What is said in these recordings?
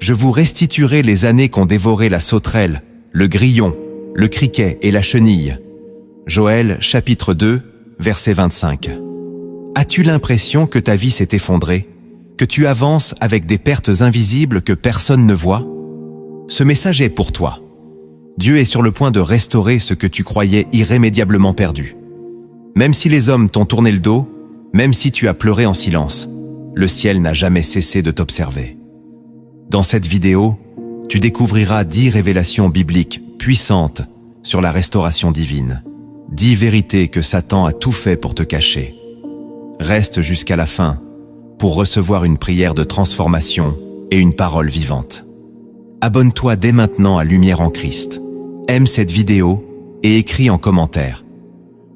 Je vous restituerai les années qu'ont dévoré la sauterelle, le grillon, le criquet et la chenille. Joël, chapitre 2, verset 25. As-tu l'impression que ta vie s'est effondrée, que tu avances avec des pertes invisibles que personne ne voit? Ce message est pour toi. Dieu est sur le point de restaurer ce que tu croyais irrémédiablement perdu. Même si les hommes t'ont tourné le dos, même si tu as pleuré en silence, le ciel n'a jamais cessé de t'observer. Dans cette vidéo, tu découvriras 10 révélations bibliques puissantes sur la restauration divine. 10 vérités que Satan a tout fait pour te cacher. Reste jusqu'à la fin pour recevoir une prière de transformation et une parole vivante. Abonne-toi dès maintenant à Lumière en Christ. Aime cette vidéo et écris en commentaire.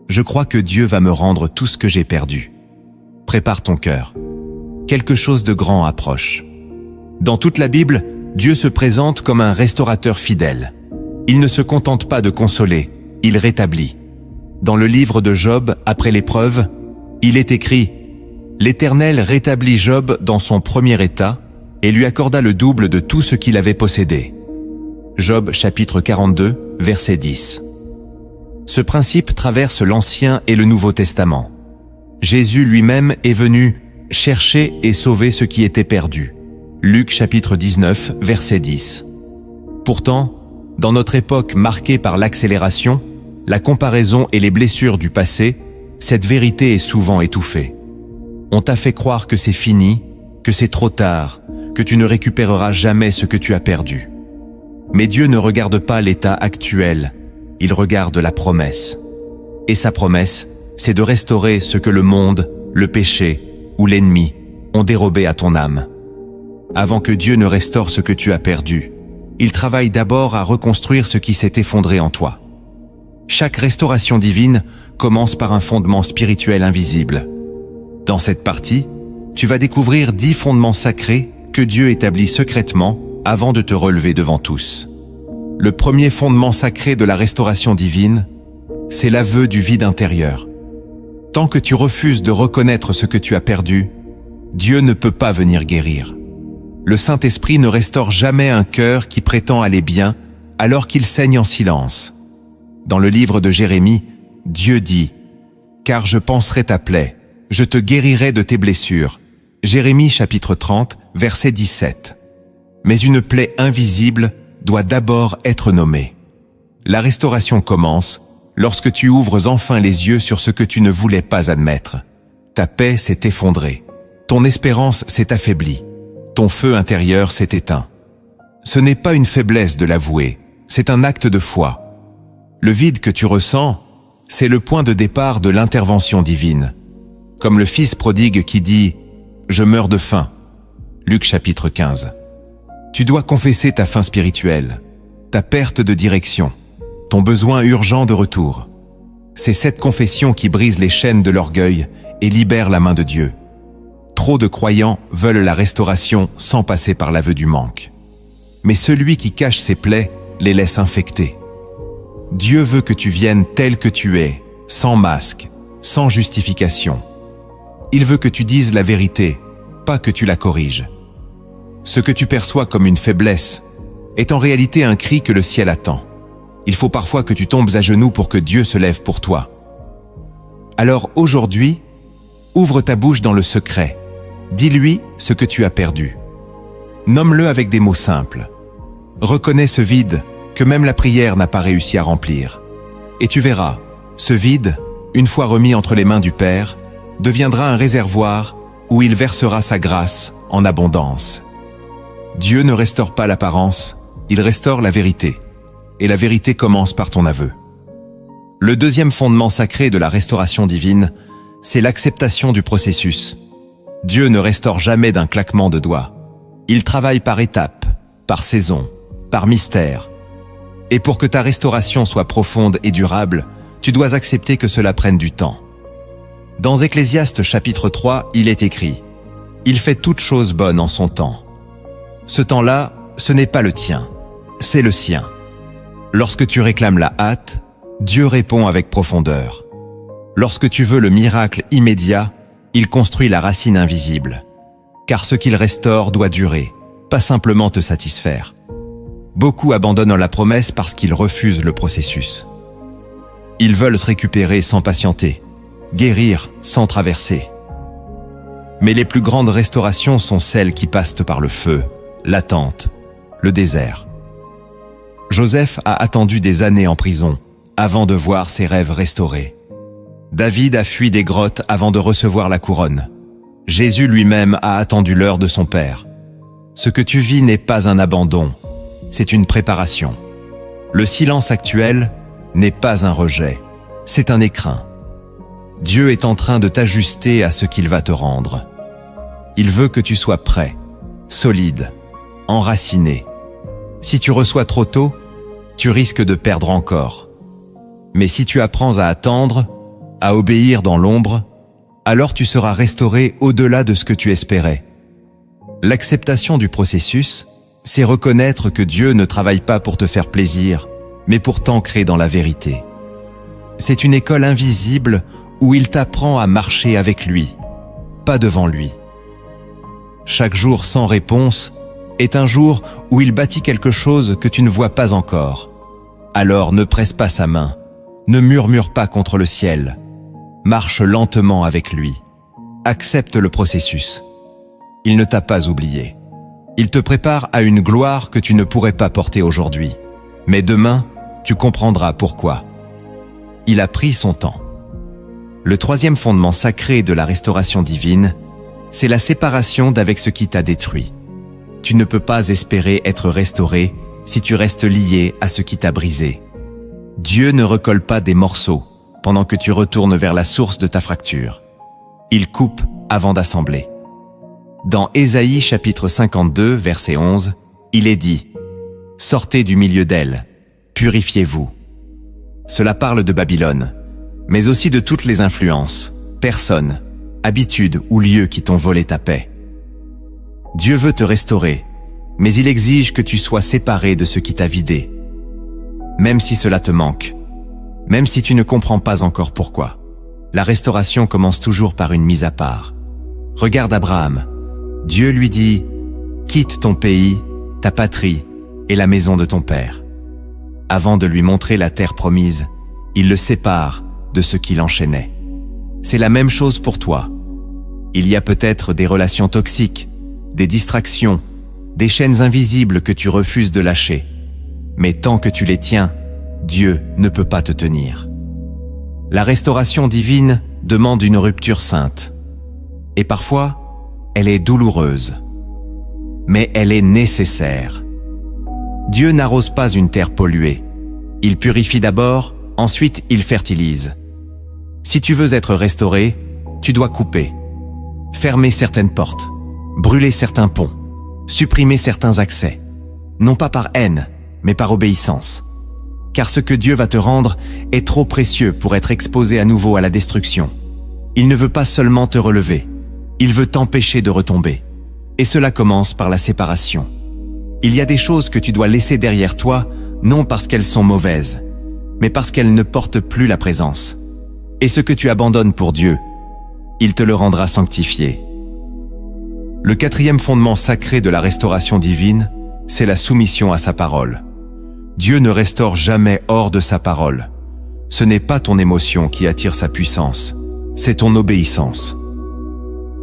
Je crois que Dieu va me rendre tout ce que j'ai perdu. Prépare ton cœur. Quelque chose de grand approche. Dans toute la Bible, Dieu se présente comme un restaurateur fidèle. Il ne se contente pas de consoler, il rétablit. Dans le livre de Job, après l'épreuve, il est écrit « L'Éternel rétablit Job dans son premier état et lui accorda le double de tout ce qu'il avait possédé. » Job chapitre 42, verset 10. Ce principe traverse l'Ancien et le Nouveau Testament. Jésus lui-même est venu chercher et sauver ce qui était perdu. Luc chapitre 19, verset 10. Pourtant, dans notre époque marquée par l'accélération, la comparaison et les blessures du passé, cette vérité est souvent étouffée. On t'a fait croire que c'est fini, que c'est trop tard, que tu ne récupéreras jamais ce que tu as perdu. Mais Dieu ne regarde pas l'état actuel, il regarde la promesse. Et sa promesse, c'est de restaurer ce que le monde, le péché ou l'ennemi ont dérobé à ton âme. Avant que Dieu ne restaure ce que tu as perdu, il travaille d'abord à reconstruire ce qui s'est effondré en toi. Chaque restauration divine commence par un fondement spirituel invisible. Dans cette partie, tu vas découvrir 10 fondements sacrés que Dieu établit secrètement avant de te relever devant tous. Le premier fondement sacré de la restauration divine, c'est l'aveu du vide intérieur. Tant que tu refuses de reconnaître ce que tu as perdu, Dieu ne peut pas venir guérir. Le Saint-Esprit ne restaure jamais un cœur qui prétend aller bien alors qu'il saigne en silence. Dans le livre de Jérémie, Dieu dit « Car je panserai ta plaie, je te guérirai de tes blessures. » Jérémie chapitre 30, verset 17. Mais une plaie invisible doit d'abord être nommée. La restauration commence lorsque tu ouvres enfin les yeux sur ce que tu ne voulais pas admettre. Ta paix s'est effondrée, ton espérance s'est affaiblie, ton feu intérieur s'est éteint. Ce n'est pas une faiblesse de l'avouer, c'est un acte de foi. Le vide que tu ressens, c'est le point de départ de l'intervention divine. Comme le fils prodigue qui dit « Je meurs de faim » Luc chapitre 15. Tu dois confesser ta faim spirituelle, ta perte de direction, ton besoin urgent de retour. C'est cette confession qui brise les chaînes de l'orgueil et libère la main de Dieu. Trop de croyants veulent la restauration sans passer par l'aveu du manque. Mais celui qui cache ses plaies les laisse infecter. Dieu veut que tu viennes tel que tu es, sans masque, sans justification. Il veut que tu dises la vérité, pas que tu la corriges. Ce que tu perçois comme une faiblesse est en réalité un cri que le ciel attend. Il faut parfois que tu tombes à genoux pour que Dieu se lève pour toi. Alors aujourd'hui, ouvre ta bouche dans le secret. Dis-lui ce que tu as perdu. Nomme-le avec des mots simples. Reconnais ce vide que même la prière n'a pas réussi à remplir. Et tu verras, ce vide, une fois remis entre les mains du Père, deviendra un réservoir où il versera sa grâce en abondance. Dieu ne restaure pas l'apparence, il restaure la vérité. Et la vérité commence par ton aveu. Le deuxième fondement sacré de la restauration divine, c'est l'acceptation du processus. Dieu ne restaure jamais d'un claquement de doigts. Il travaille par étapes, par saison, par mystère. Et pour que ta restauration soit profonde et durable, tu dois accepter que cela prenne du temps. Dans Ecclésiaste chapitre 3, il est écrit « Il fait toutes choses bonnes en son temps ». Ce temps-là, ce n'est pas le tien, c'est le sien. Lorsque tu réclames la hâte, Dieu répond avec profondeur. Lorsque tu veux le miracle immédiat, il construit la racine invisible. Car ce qu'il restaure doit durer. pas simplement te satisfaire. Beaucoup abandonnent la promesse parce qu'ils refusent le processus. Ils veulent se récupérer sans patienter, guérir sans traverser. Mais les plus grandes restaurations sont celles qui passent par le feu, l'attente, le désert. Joseph a attendu des années en prison avant de voir ses rêves restaurés. David a fui des grottes avant de recevoir la couronne. Jésus lui-même a attendu l'heure de son Père. Ce que tu vis n'est pas un abandon, c'est une préparation. Le silence actuel n'est pas un rejet, c'est un écrin. Dieu est en train de t'ajuster à ce qu'il va te rendre. Il veut que tu sois prêt, solide, enraciné. Si tu reçois trop tôt, tu risques de perdre encore. Mais si tu apprends à attendre, à obéir dans l'ombre, alors tu seras restauré au-delà de ce que tu espérais. L'acceptation du processus, c'est reconnaître que Dieu ne travaille pas pour te faire plaisir, mais pour t'ancrer dans la vérité. C'est une école invisible où il t'apprend à marcher avec lui, pas devant lui. Chaque jour sans réponse est un jour où il bâtit quelque chose que tu ne vois pas encore. Alors ne presse pas sa main, ne murmure pas contre le ciel. Marche lentement avec lui. Accepte le processus. Il ne t'a pas oublié. Il te prépare à une gloire que tu ne pourrais pas porter aujourd'hui. Mais demain, tu comprendras pourquoi. Il a pris son temps. Le troisième fondement sacré de la restauration divine, c'est la séparation d'avec ce qui t'a détruit. Tu ne peux pas espérer être restauré si tu restes lié à ce qui t'a brisé. Dieu ne recolle pas des morceaux pendant que tu retournes vers la source de ta fracture. Il coupe avant d'assembler. Dans Ésaïe chapitre 52, verset 11, il est dit « Sortez du milieu d'elle, purifiez-vous ». Cela parle de Babylone, mais aussi de toutes les influences, personnes, habitudes ou lieux qui t'ont volé ta paix. Dieu veut te restaurer, mais il exige que tu sois séparé de ce qui t'a vidé. Même si cela te manque, même si tu ne comprends pas encore pourquoi, la restauration commence toujours par une mise à part. Regarde Abraham. Dieu lui dit « Quitte ton pays, ta patrie et la maison de ton père ». Avant de lui montrer la terre promise, il le sépare de ce qui l'enchaînait. C'est la même chose pour toi. Il y a peut-être des relations toxiques, des distractions, des chaînes invisibles que tu refuses de lâcher. Mais tant que tu les tiens, Dieu ne peut pas te tenir. La restauration divine demande une rupture sainte. Et parfois, elle est douloureuse. Mais elle est nécessaire. Dieu n'arrose pas une terre polluée. Il purifie d'abord, ensuite il fertilise. Si tu veux être restauré, tu dois couper. Fermer certaines portes, brûler certains ponts, supprimer certains accès. Non pas par haine, mais par obéissance. Car ce que Dieu va te rendre est trop précieux pour être exposé à nouveau à la destruction. Il ne veut pas seulement te relever, il veut t'empêcher de retomber. Et cela commence par la séparation. Il y a des choses que tu dois laisser derrière toi, non parce qu'elles sont mauvaises, mais parce qu'elles ne portent plus la présence. Et ce que tu abandonnes pour Dieu, il te le rendra sanctifié. Le quatrième fondement sacré de la restauration divine, c'est la soumission à sa parole. Dieu ne restaure jamais hors de sa parole. Ce n'est pas ton émotion qui attire sa puissance, c'est ton obéissance.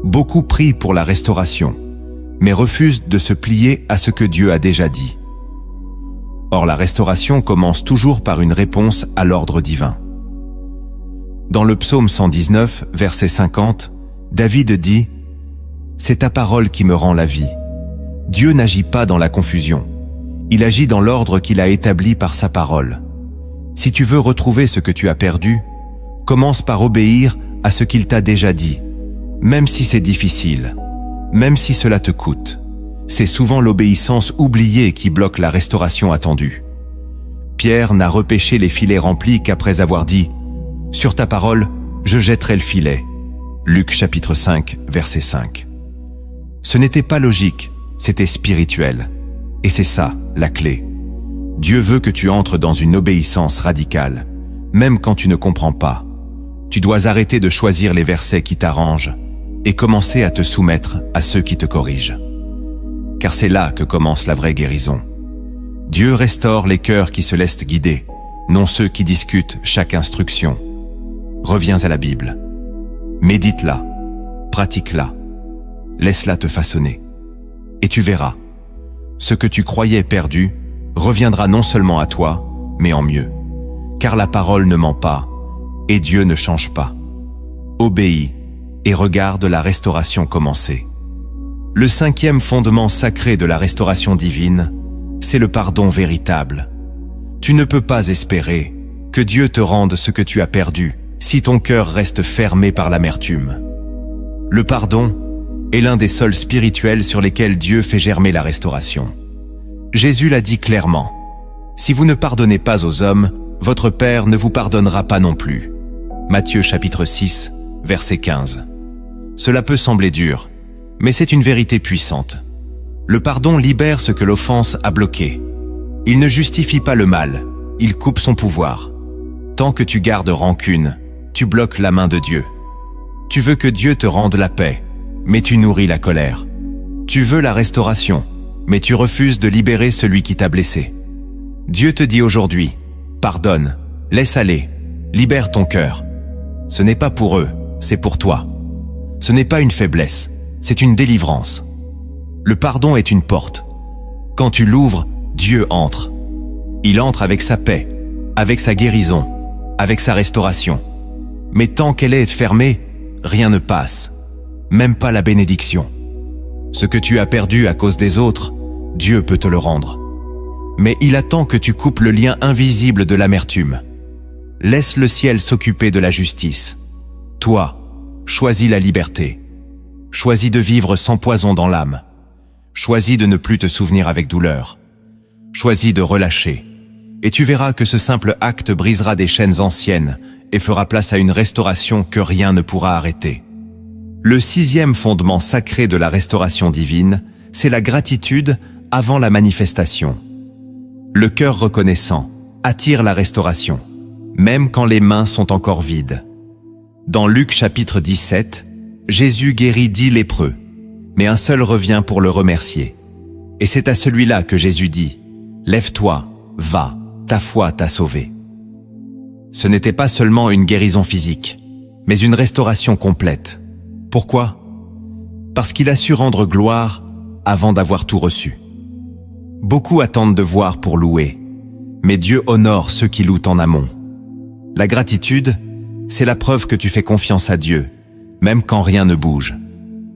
Beaucoup prient pour la restauration, mais refusent de se plier à ce que Dieu a déjà dit. Or, la restauration commence toujours par une réponse à l'ordre divin. Dans le psaume 119, verset 50, David dit « C'est ta parole qui me rend la vie. » Dieu n'agit pas dans la confusion. Il agit dans l'ordre qu'il a établi par sa parole. Si tu veux retrouver ce que tu as perdu, commence par obéir à ce qu'il t'a déjà dit, même si c'est difficile, même si cela te coûte. C'est souvent l'obéissance oubliée qui bloque la restauration attendue. Pierre n'a repêché les filets remplis qu'après avoir dit « Sur ta parole, je jetterai le filet ». Luc chapitre 5, verset 5. Ce n'était pas logique, c'était spirituel. Et c'est ça, la clé. Dieu veut que tu entres dans une obéissance radicale, même quand tu ne comprends pas. Tu dois arrêter de choisir les versets qui t'arrangent et commencer à te soumettre à ceux qui te corrigent. car c'est là que commence la vraie guérison. Dieu restaure les cœurs qui se laissent guider, non ceux qui discutent chaque instruction. Reviens à la Bible. Médite-la, pratique-la, laisse-la te façonner. Et tu verras, ce que tu croyais perdu reviendra non seulement à toi, mais en mieux. Car la parole ne ment pas, et Dieu ne change pas. Obéis et regarde la restauration commencer. Le 5e fondement sacré de la restauration divine, c'est le pardon véritable. Tu ne peux pas espérer que Dieu te rende ce que tu as perdu si ton cœur reste fermé par l'amertume. Le pardon est l'un des sols spirituels sur lesquels Dieu fait germer la restauration. Jésus l'a dit clairement. Si vous ne pardonnez pas aux hommes, votre Père ne vous pardonnera pas non plus. Matthieu chapitre 6, verset 15. Cela peut sembler dur, mais c'est une vérité puissante. Le pardon libère ce que l'offense a bloqué. Il ne justifie pas le mal, il coupe son pouvoir. Tant que tu gardes rancune, tu bloques la main de Dieu. Tu veux que Dieu te rende la paix, mais tu nourris la colère. Tu veux la restauration, mais tu refuses de libérer celui qui t'a blessé. Dieu te dit aujourd'hui, pardonne, laisse aller, libère ton cœur. Ce n'est pas pour eux, c'est pour toi. Ce n'est pas une faiblesse, c'est une délivrance. Le pardon est une porte. Quand tu l'ouvres, Dieu entre. Il entre avec sa paix, avec sa guérison, avec sa restauration. Mais tant qu'elle est fermée, rien ne passe, même pas la bénédiction. Ce que tu as perdu à cause des autres, Dieu peut te le rendre. Mais il attend que tu coupes le lien invisible de l'amertume. Laisse le ciel s'occuper de la justice. Toi, choisis la liberté. Choisis de vivre sans poison dans l'âme. Choisis de ne plus te souvenir avec douleur. Choisis de relâcher. Et tu verras que ce simple acte brisera des chaînes anciennes et fera place à une restauration que rien ne pourra arrêter. Le 6e fondement sacré de la restauration divine, c'est la gratitude avant la manifestation. Le cœur reconnaissant attire la restauration, même quand les mains sont encore vides. Dans Luc chapitre 17, Jésus guérit 10 lépreux, mais un seul revient pour le remercier. Et c'est à celui-là que Jésus dit « Lève-toi, va, ta foi t'a sauvé ». Ce n'était pas seulement une guérison physique, mais une restauration complète. Pourquoi? Parce qu'il a su rendre gloire avant d'avoir tout reçu. Beaucoup attendent de voir pour louer, mais Dieu honore ceux qui louent en amont. La gratitude, c'est la preuve que tu fais confiance à Dieu, même quand rien ne bouge.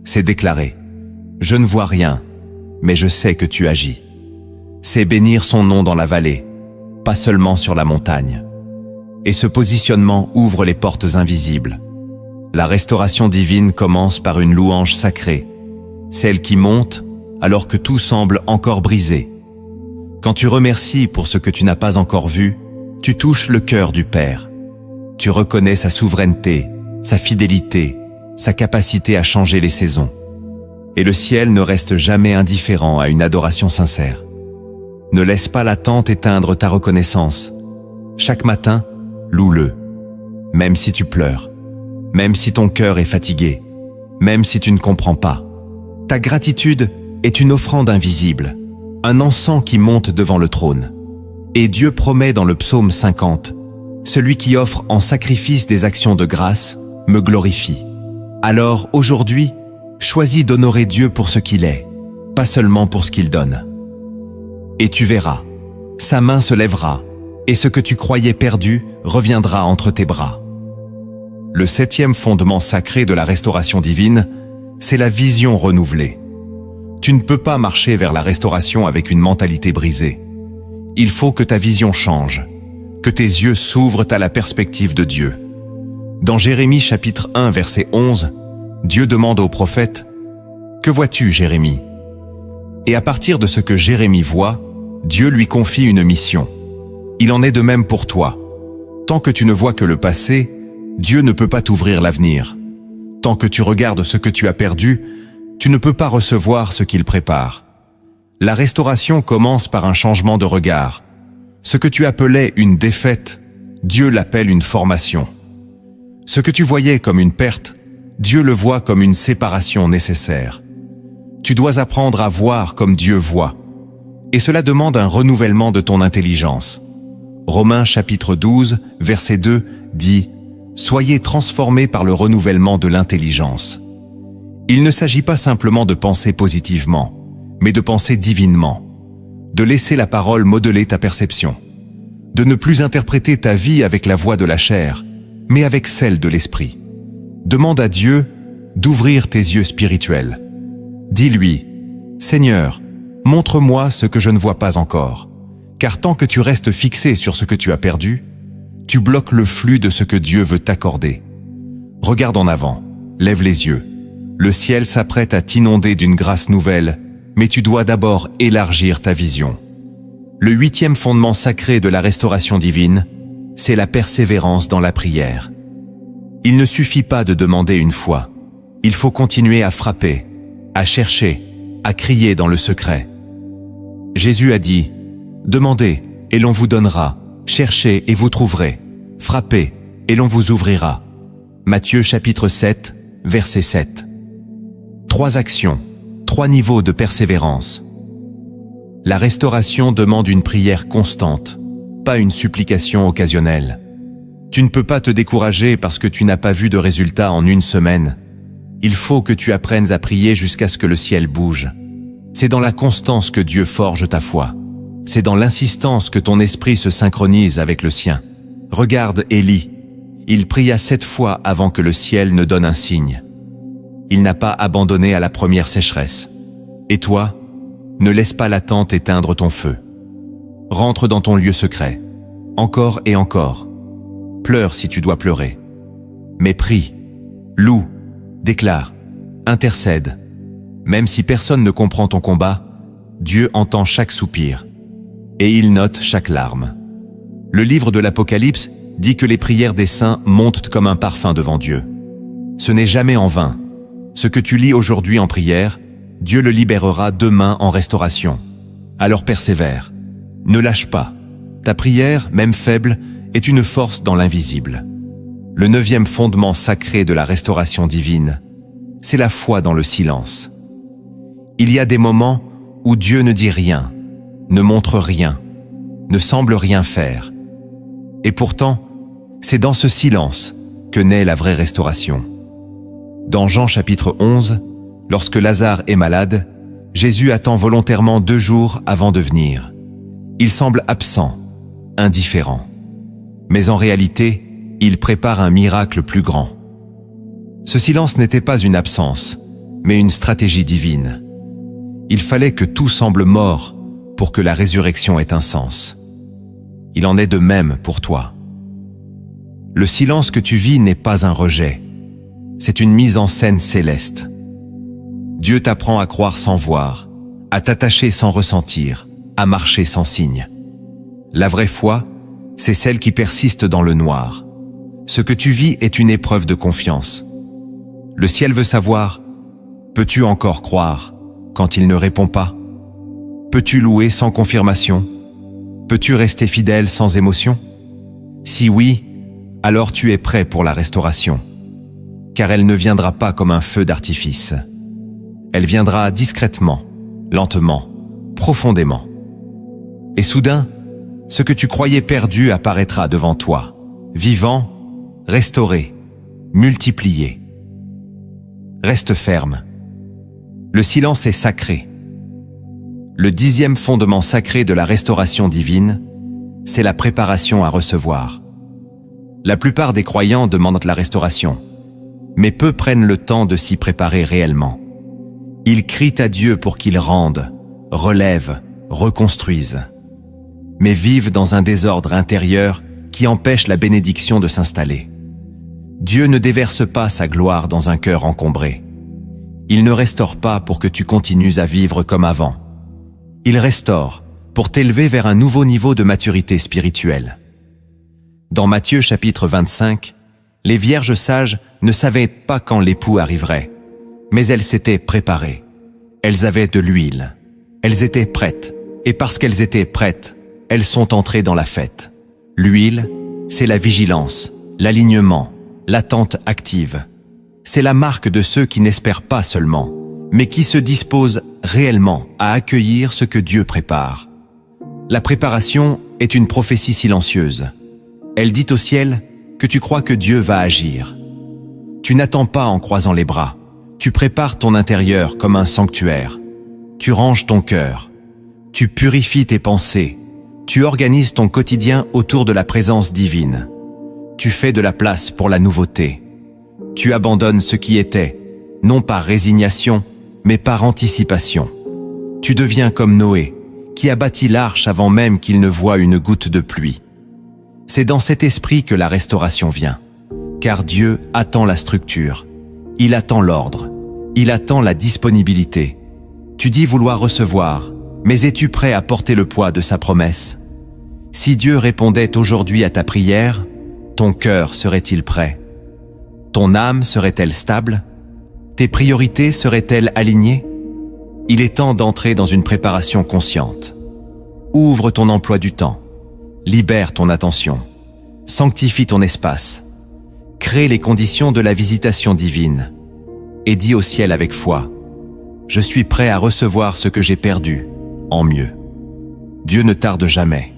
C'est déclarer « Je ne vois rien, mais je sais que tu agis ». C'est bénir son nom dans la vallée, pas seulement sur la montagne. Et ce positionnement ouvre les portes invisibles. La restauration divine commence par une louange sacrée, celle qui monte alors que tout semble encore brisé. Quand tu remercies pour ce que tu n'as pas encore vu, tu touches le cœur du Père. Tu reconnais sa souveraineté, sa fidélité, sa capacité à changer les saisons. Et le ciel ne reste jamais indifférent à une adoration sincère. Ne laisse pas l'attente éteindre ta reconnaissance. Chaque matin, loue-le. Même si tu pleures, même si ton cœur est fatigué, même si tu ne comprends pas. Ta gratitude est une offrande invisible, un encens qui monte devant le trône. Et Dieu promet dans le psaume 50, « Celui qui offre en sacrifice des actions de grâce me glorifie. » Alors aujourd'hui, choisis d'honorer Dieu pour ce qu'il est, pas seulement pour ce qu'il donne. Et tu verras, sa main se lèvera, et ce que tu croyais perdu reviendra entre tes bras. Le 7e fondement sacré de la restauration divine, c'est la vision renouvelée. Tu ne peux pas marcher vers la restauration avec une mentalité brisée. Il faut que ta vision change, que tes yeux s'ouvrent à la perspective de Dieu. Dans Jérémie chapitre 1 verset 11, Dieu demande au prophète « Que vois-tu, Jérémie ?» Et à partir de ce que Jérémie voit, Dieu lui confie une mission. Il en est de même pour toi. Tant que tu ne vois que le passé, Dieu ne peut pas t'ouvrir l'avenir. Tant que tu regardes ce que tu as perdu, tu ne peux pas recevoir ce qu'il prépare. La restauration commence par un changement de regard. Ce que tu appelais une défaite, Dieu l'appelle une formation. Ce que tu voyais comme une perte, Dieu le voit comme une séparation nécessaire. Tu dois apprendre à voir comme Dieu voit. Et cela demande un renouvellement de ton intelligence. Romains chapitre 12, verset 2 dit « Soyez transformés par le renouvellement de l'intelligence ». Il ne s'agit pas simplement de penser positivement, mais de penser divinement, de laisser la parole modeler ta perception, de ne plus interpréter ta vie avec la voix de la chair, mais avec celle de l'esprit. Demande à Dieu d'ouvrir tes yeux spirituels. Dis-lui, « Seigneur, montre-moi ce que je ne vois pas encore, car tant que tu restes fixé sur ce que tu as perdu, tu bloques le flux de ce que Dieu veut t'accorder. Regarde en avant, lève les yeux. Le ciel s'apprête à t'inonder d'une grâce nouvelle, mais tu dois d'abord élargir ta vision. Le 8e fondement sacré de la restauration divine, c'est la persévérance dans la prière. Il ne suffit pas de demander une fois. Il faut continuer à frapper, à chercher, à crier dans le secret. Jésus a dit « Demandez et l'on vous donnera, cherchez et vous trouverez, frappez et l'on vous ouvrira. » Matthieu chapitre 7, verset 7. 3 actions, 3 niveaux de persévérance. La restauration demande une prière constante, pas une supplication occasionnelle. Tu ne peux pas te décourager parce que tu n'as pas vu de résultat en une semaine. Il faut que tu apprennes à prier jusqu'à ce que le ciel bouge. C'est dans la constance que Dieu forge ta foi. C'est dans l'insistance que ton esprit se synchronise avec le sien. Regarde Élie. Il pria 7 fois avant que le ciel ne donne un signe. Il n'a pas abandonné à la première sécheresse. Et toi, ne laisse pas l'attente éteindre ton feu. Rentre dans ton lieu secret, encore et encore. Pleure si tu dois pleurer. Mais prie, loue, déclare, intercède. Même si personne ne comprend ton combat, Dieu entend chaque soupir. Et il note chaque larme. Le livre de l'Apocalypse dit que les prières des saints montent comme un parfum devant Dieu. Ce n'est jamais en vain. Ce que tu lis aujourd'hui en prière, Dieu le libérera demain en restauration. Alors persévère. Ne lâche pas. Ta prière, même faible, est une force dans l'invisible. Le 9e fondement sacré de la restauration divine, c'est la foi dans le silence. Il y a des moments où Dieu ne dit rien, ne montre rien, ne semble rien faire. Et pourtant, c'est dans ce silence que naît la vraie restauration. Dans Jean chapitre 11, lorsque Lazare est malade, Jésus attend volontairement 2 jours avant de venir. Il semble absent, indifférent. Mais en réalité, il prépare un miracle plus grand. Ce silence n'était pas une absence, mais une stratégie divine. Il fallait que tout semble mort pour que la résurrection ait un sens. Il en est de même pour toi. Le silence que tu vis n'est pas un rejet, c'est une mise en scène céleste. Dieu t'apprend à croire sans voir, à t'attacher sans ressentir, à marcher sans signe. La vraie foi, c'est celle qui persiste dans le noir. Ce que tu vis est une épreuve de confiance. Le ciel veut savoir, peux-tu encore croire quand il ne répond pas? Peux-tu louer sans confirmation? Peux-tu rester fidèle sans émotion? Si oui, alors tu es prêt pour la restauration. Car elle ne viendra pas comme un feu d'artifice. Elle viendra discrètement, lentement, profondément. Et soudain, ce que tu croyais perdu apparaîtra devant toi, vivant, restauré, multiplié. Reste ferme. Le silence est sacré. Le 10e fondement sacré de la restauration divine, c'est la préparation à recevoir. La plupart des croyants demandent la restauration, mais peu prennent le temps de s'y préparer réellement. Ils crient à Dieu pour qu'il rende, relève, reconstruise, mais vivent dans un désordre intérieur qui empêche la bénédiction de s'installer. Dieu ne déverse pas sa gloire dans un cœur encombré. Il ne restaure pas pour que tu continues à vivre comme avant. Il restaure pour t'élever vers un nouveau niveau de maturité spirituelle. Dans Matthieu chapitre 25, les vierges sages ne savaient pas quand l'époux arriverait, mais elles s'étaient préparées. Elles avaient de l'huile. Elles étaient prêtes, et parce qu'elles étaient prêtes, elles sont entrées dans la fête. L'huile, c'est la vigilance, l'alignement, l'attente active. C'est la marque de ceux qui n'espèrent pas seulement, mais qui se disposent réellement à accueillir ce que Dieu prépare. La préparation est une prophétie silencieuse. Elle dit au ciel que tu crois que Dieu va agir. Tu n'attends pas en croisant les bras. Tu prépares ton intérieur comme un sanctuaire. Tu ranges ton cœur. Tu purifies tes pensées. Tu organises ton quotidien autour de la présence divine. Tu fais de la place pour la nouveauté. Tu abandonnes ce qui était, non par résignation, mais par anticipation. Tu deviens comme Noé, qui a bâti l'arche avant même qu'il ne voie une goutte de pluie. C'est dans cet esprit que la restauration vient, car Dieu attend la structure, il attend l'ordre, il attend la disponibilité. Tu dis vouloir recevoir, mais es-tu prêt à porter le poids de sa promesse? Si Dieu répondait aujourd'hui à ta prière, ton cœur serait-il prêt? Ton âme serait-elle stable? Tes priorités seraient-elles alignées? Il est temps d'entrer dans une préparation consciente. Ouvre ton emploi du temps. Libère ton attention. Sanctifie ton espace. Crée les conditions de la visitation divine. Et dis au ciel avec foi: je suis prêt à recevoir ce que j'ai perdu, en mieux. Dieu ne tarde jamais.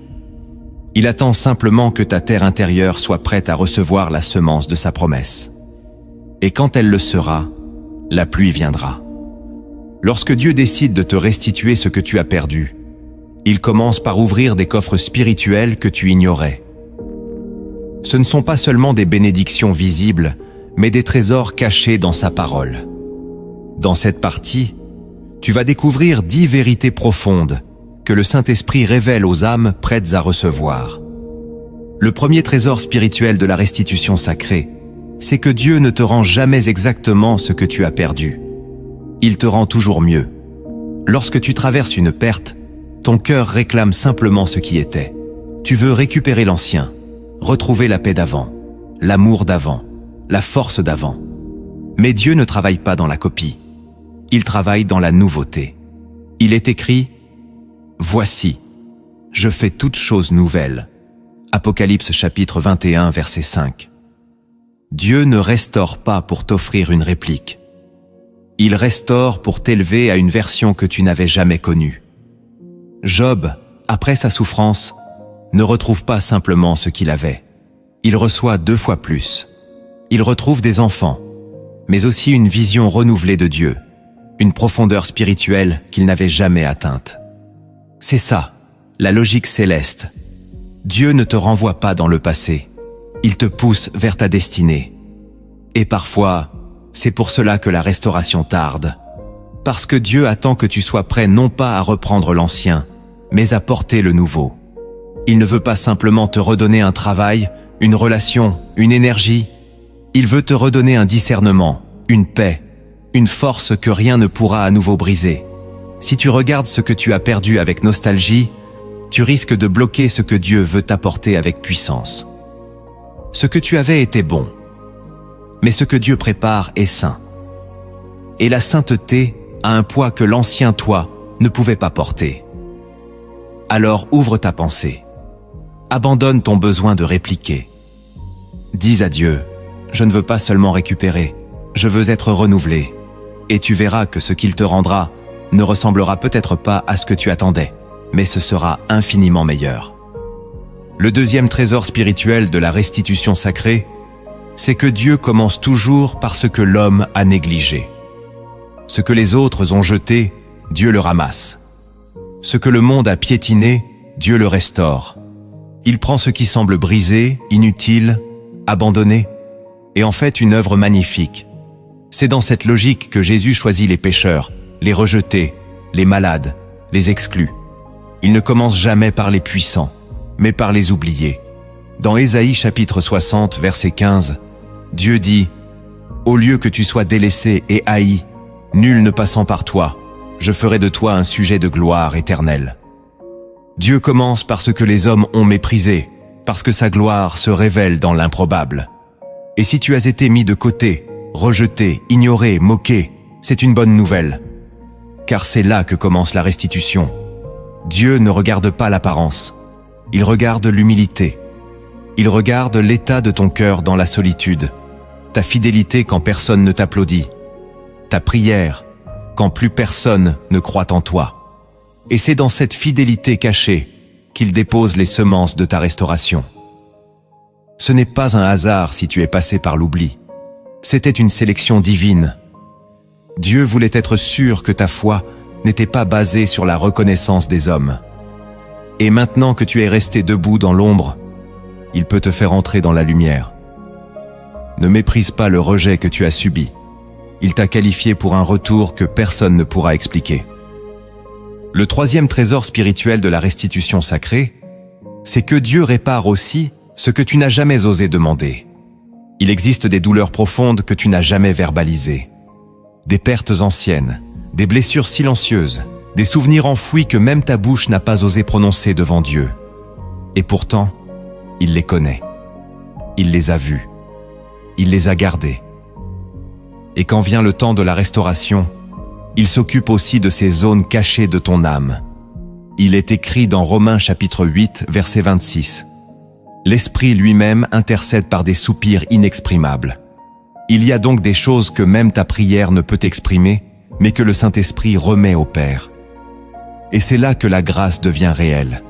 Il attend simplement que ta terre intérieure soit prête à recevoir la semence de sa promesse. Et quand elle le sera, la pluie viendra. Lorsque Dieu décide de te restituer ce que tu as perdu, il commence par ouvrir des coffres spirituels que tu ignorais. Ce ne sont pas seulement des bénédictions visibles, mais des trésors cachés dans sa parole. Dans cette partie, tu vas découvrir 10 vérités profondes que le Saint-Esprit révèle aux âmes prêtes à recevoir. Le premier trésor spirituel de la restitution sacrée, c'est que Dieu ne te rend jamais exactement ce que tu as perdu. Il te rend toujours mieux. Lorsque tu traverses une perte, ton cœur réclame simplement ce qui était. Tu veux récupérer l'ancien, retrouver la paix d'avant, l'amour d'avant, la force d'avant. Mais Dieu ne travaille pas dans la copie. Il travaille dans la nouveauté. Il est écrit: voici, je fais toutes choses nouvelles. Apocalypse chapitre 21, verset 5. Dieu ne restaure pas pour t'offrir une réplique. Il restaure pour t'élever à une version que tu n'avais jamais connue. Job, après sa souffrance, ne retrouve pas simplement ce qu'il avait. Il reçoit 2 fois plus. Il retrouve des enfants, mais aussi une vision renouvelée de Dieu, une profondeur spirituelle qu'il n'avait jamais atteinte. C'est ça, la logique céleste. Dieu ne te renvoie pas dans le passé. Il te pousse vers ta destinée. Et parfois, c'est pour cela que la restauration tarde. Parce que Dieu attend que tu sois prêt non pas à reprendre l'ancien, mais à porter le nouveau. Il ne veut pas simplement te redonner un travail, une relation, une énergie. Il veut te redonner un discernement, une paix, une force que rien ne pourra à nouveau briser. Si tu regardes ce que tu as perdu avec nostalgie, tu risques de bloquer ce que Dieu veut t'apporter avec puissance. Ce que tu avais était bon, mais ce que Dieu prépare est saint. Et la sainteté a un poids que l'ancien toi ne pouvait pas porter. Alors ouvre ta pensée. Abandonne ton besoin de répliquer. Dis à Dieu: je ne veux pas seulement récupérer, je veux être renouvelé. Et tu verras que ce qu'il te rendra ne ressemblera peut-être pas à ce que tu attendais, mais ce sera infiniment meilleur. Le deuxième trésor spirituel de la restitution sacrée, c'est que Dieu commence toujours par ce que l'homme a négligé. Ce que les autres ont jeté, Dieu le ramasse. Ce que le monde a piétiné, Dieu le restaure. Il prend ce qui semble brisé, inutile, abandonné, et en fait une œuvre magnifique. C'est dans cette logique que Jésus choisit les pécheurs, les rejetés, les malades, les exclus. Il ne commence jamais par les puissants, mais par les oubliés. Dans Ésaïe chapitre 60, verset 15, Dieu dit: « Au lieu que tu sois délaissé et haï, nul ne passant par toi, je ferai de toi un sujet de gloire éternelle. » Dieu commence par ce que les hommes ont méprisé, parce que sa gloire se révèle dans l'improbable. Et si tu as été mis de côté, rejeté, ignoré, moqué, c'est une bonne nouvelle. Car c'est là que commence la restitution. Dieu ne regarde pas l'apparence, il regarde l'humilité. Il regarde l'état de ton cœur dans la solitude, ta fidélité quand personne ne t'applaudit, ta prière quand plus personne ne croit en toi. Et c'est dans cette fidélité cachée qu'il dépose les semences de ta restauration. Ce n'est pas un hasard si tu es passé par l'oubli. C'était une sélection divine. Dieu voulait être sûr que ta foi n'était pas basée sur la reconnaissance des hommes. Et maintenant que tu es resté debout dans l'ombre, il peut te faire entrer dans la lumière. Ne méprise pas le rejet que tu as subi. Il t'a qualifié pour un retour que personne ne pourra expliquer. Le troisième trésor spirituel de la restitution sacrée, c'est que Dieu répare aussi ce que tu n'as jamais osé demander. Il existe des douleurs profondes que tu n'as jamais verbalisées, des pertes anciennes, des blessures silencieuses, des souvenirs enfouis que même ta bouche n'a pas osé prononcer devant Dieu. Et pourtant, il les connaît. Il les a vus. Il les a gardés. Et quand vient le temps de la restauration, il s'occupe aussi de ces zones cachées de ton âme. Il est écrit dans Romains chapitre 8, verset 26. L'Esprit lui-même intercède par des soupirs inexprimables. Il y a donc des choses que même ta prière ne peut exprimer, mais que le Saint-Esprit remet au Père. Et c'est là que la grâce devient réelle.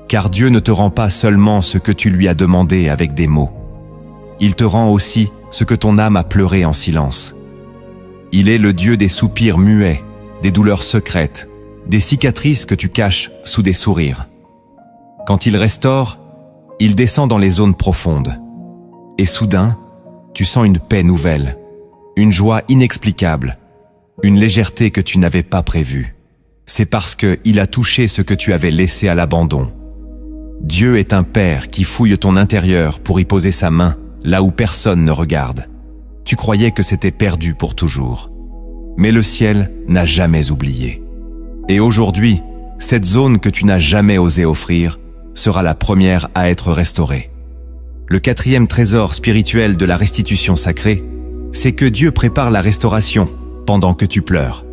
Car Dieu ne te rend pas seulement ce que tu lui as demandé avec des mots. Il te rend aussi ce que ton âme a pleuré en silence. Il est le Dieu des soupirs muets, des douleurs secrètes, des cicatrices que tu caches sous des sourires. Quand il restaure, il descend dans les zones profondes. Et soudain, tu sens une paix nouvelle, une joie inexplicable, une légèreté que tu n'avais pas prévue. C'est parce qu'il a touché ce que tu avais laissé à l'abandon. Dieu est un Père qui fouille ton intérieur pour y poser sa main là où personne ne regarde. Tu croyais que c'était perdu pour toujours. Mais le ciel n'a jamais oublié. Et aujourd'hui, cette zone que tu n'as jamais osé offrir sera la première à être restaurée. Le quatrième trésor spirituel de la restitution sacrée, c'est que Dieu prépare la restauration pendant que tu pleures.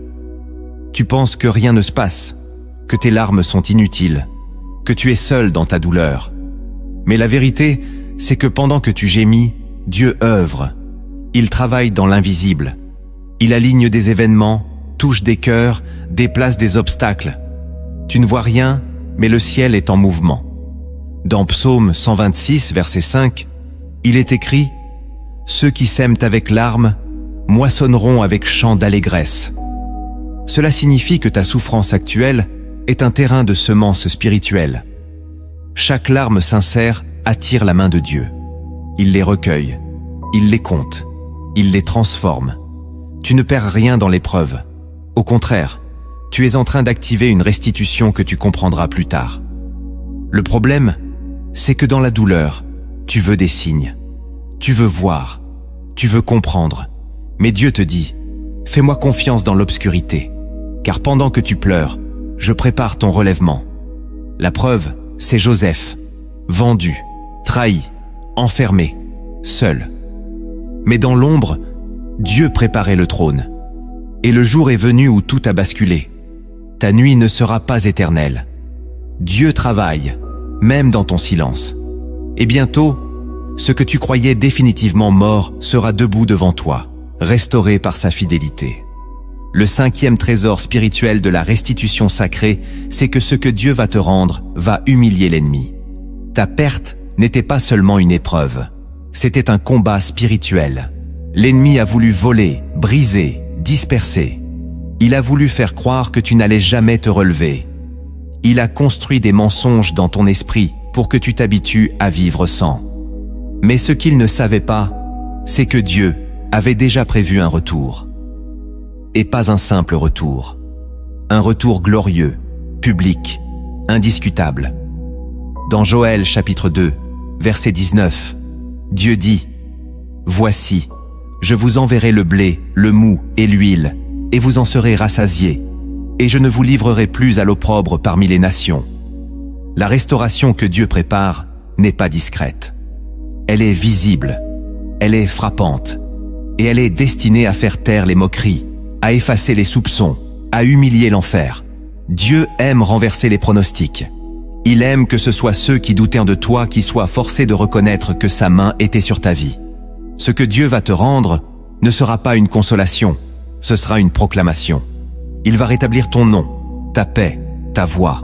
Tu penses que rien ne se passe, que tes larmes sont inutiles, que tu es seul dans ta douleur. Mais la vérité, c'est que pendant que tu gémis, Dieu œuvre. Il travaille dans l'invisible. Il aligne des événements, touche des cœurs, déplace des obstacles. Tu ne vois rien, mais le ciel est en mouvement. Dans Psaume 126, verset 5, il est écrit « Ceux qui sèment avec larmes moissonneront avec chants d'allégresse ». Cela signifie que ta souffrance actuelle est un terrain de semences spirituelles. Chaque larme sincère attire la main de Dieu. Il les recueille, il les compte, il les transforme. Tu ne perds rien dans l'épreuve. Au contraire, tu es en train d'activer une restitution que tu comprendras plus tard. Le problème, c'est que dans la douleur, tu veux des signes. Tu veux voir, tu veux comprendre. Mais Dieu te dit, fais-moi confiance dans l'obscurité, car pendant que tu pleures, je prépare ton relèvement. La preuve, c'est Joseph, vendu, trahi, enfermé, seul. Mais dans l'ombre, Dieu préparait le trône. Et le jour est venu où tout a basculé. Ta nuit ne sera pas éternelle. Dieu travaille, même dans ton silence. Et bientôt, ce que tu croyais définitivement mort sera debout devant toi, restauré par sa fidélité. Le cinquième trésor spirituel de la restitution sacrée, c'est que ce que Dieu va te rendre va humilier l'ennemi. Ta perte n'était pas seulement une épreuve, c'était un combat spirituel. L'ennemi a voulu voler, briser, disperser. Il a voulu faire croire que tu n'allais jamais te relever. Il a construit des mensonges dans ton esprit pour que tu t'habitues à vivre sans. Mais ce qu'il ne savait pas, c'est que Dieu avait déjà prévu un retour. Et pas un simple retour. Un retour glorieux, public, indiscutable. Dans Joël chapitre 2, verset 19, Dieu dit « Voici, je vous enverrai le blé, le mou et l'huile, et vous en serez rassasiés, et je ne vous livrerai plus à l'opprobre parmi les nations. » La restauration que Dieu prépare n'est pas discrète. Elle est visible, elle est frappante, et elle est destinée à faire taire les moqueries, à effacer les soupçons, à humilier l'enfer. Dieu aime renverser les pronostics. Il aime que ce soit ceux qui doutaient de toi qui soient forcés de reconnaître que sa main était sur ta vie. Ce que Dieu va te rendre ne sera pas une consolation, ce sera une proclamation. Il va rétablir ton nom, ta paix, ta voix.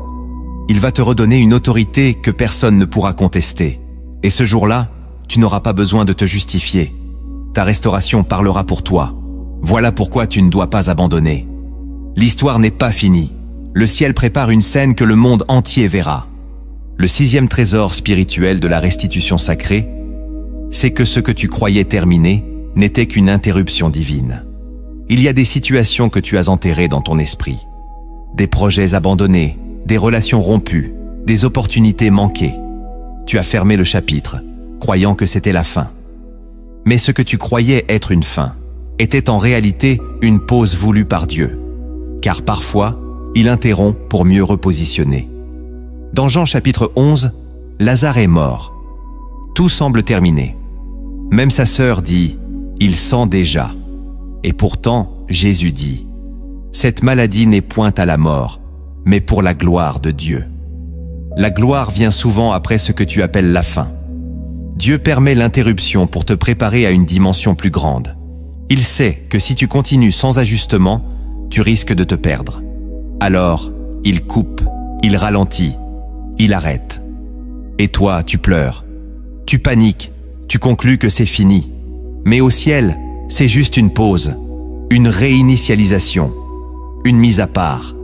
Il va te redonner une autorité que personne ne pourra contester. Et ce jour-là, tu n'auras pas besoin de te justifier. Ta restauration parlera pour toi. Voilà pourquoi tu ne dois pas abandonner. L'histoire n'est pas finie. Le ciel prépare une scène que le monde entier verra. Le 6e trésor spirituel de la restitution sacrée, c'est que ce que tu croyais terminé n'était qu'une interruption divine. Il y a des situations que tu as enterrées dans ton esprit. Des projets abandonnés, des relations rompues, des opportunités manquées. Tu as fermé le chapitre, croyant que c'était la fin. Mais ce que tu croyais être une fin était en réalité une pause voulue par Dieu. Car parfois, il interrompt pour mieux repositionner. Dans Jean chapitre 11, Lazare est mort. Tout semble terminé. Même sa sœur dit « Il sent déjà ». Et pourtant, Jésus dit « Cette maladie n'est point à la mort, mais pour la gloire de Dieu ». La gloire vient souvent après ce que tu appelles la fin. Dieu permet l'interruption pour te préparer à une dimension plus grande. Il sait que si tu continues sans ajustement, tu risques de te perdre. Alors, il coupe, il ralentit, il arrête. Et toi, tu pleures, tu paniques, tu conclus que c'est fini. Mais au ciel, c'est juste une pause, une réinitialisation, une mise à part.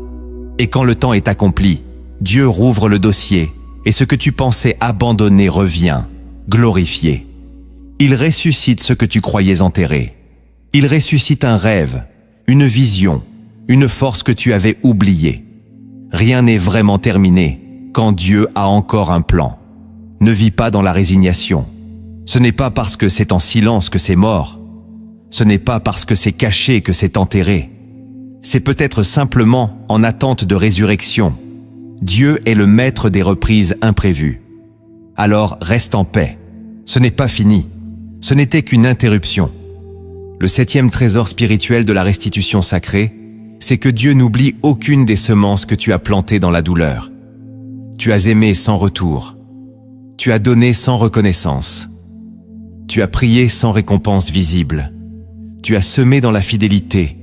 Et quand le temps est accompli, Dieu rouvre le dossier et ce que tu pensais abandonner revient, glorifié. Il ressuscite ce que tu croyais enterré. Il ressuscite un rêve, une vision, une force que tu avais oubliée. Rien n'est vraiment terminé quand Dieu a encore un plan. Ne vis pas dans la résignation. Ce n'est pas parce que c'est en silence que c'est mort. Ce n'est pas parce que c'est caché que c'est enterré. C'est peut-être simplement en attente de résurrection. Dieu est le maître des reprises imprévues. Alors reste en paix. Ce n'est pas fini. Ce n'était qu'une interruption. Le 7e trésor spirituel de la restitution sacrée, c'est que Dieu n'oublie aucune des semences que tu as plantées dans la douleur. Tu as aimé sans retour. Tu as donné sans reconnaissance. Tu as prié sans récompense visible. Tu as semé dans la fidélité,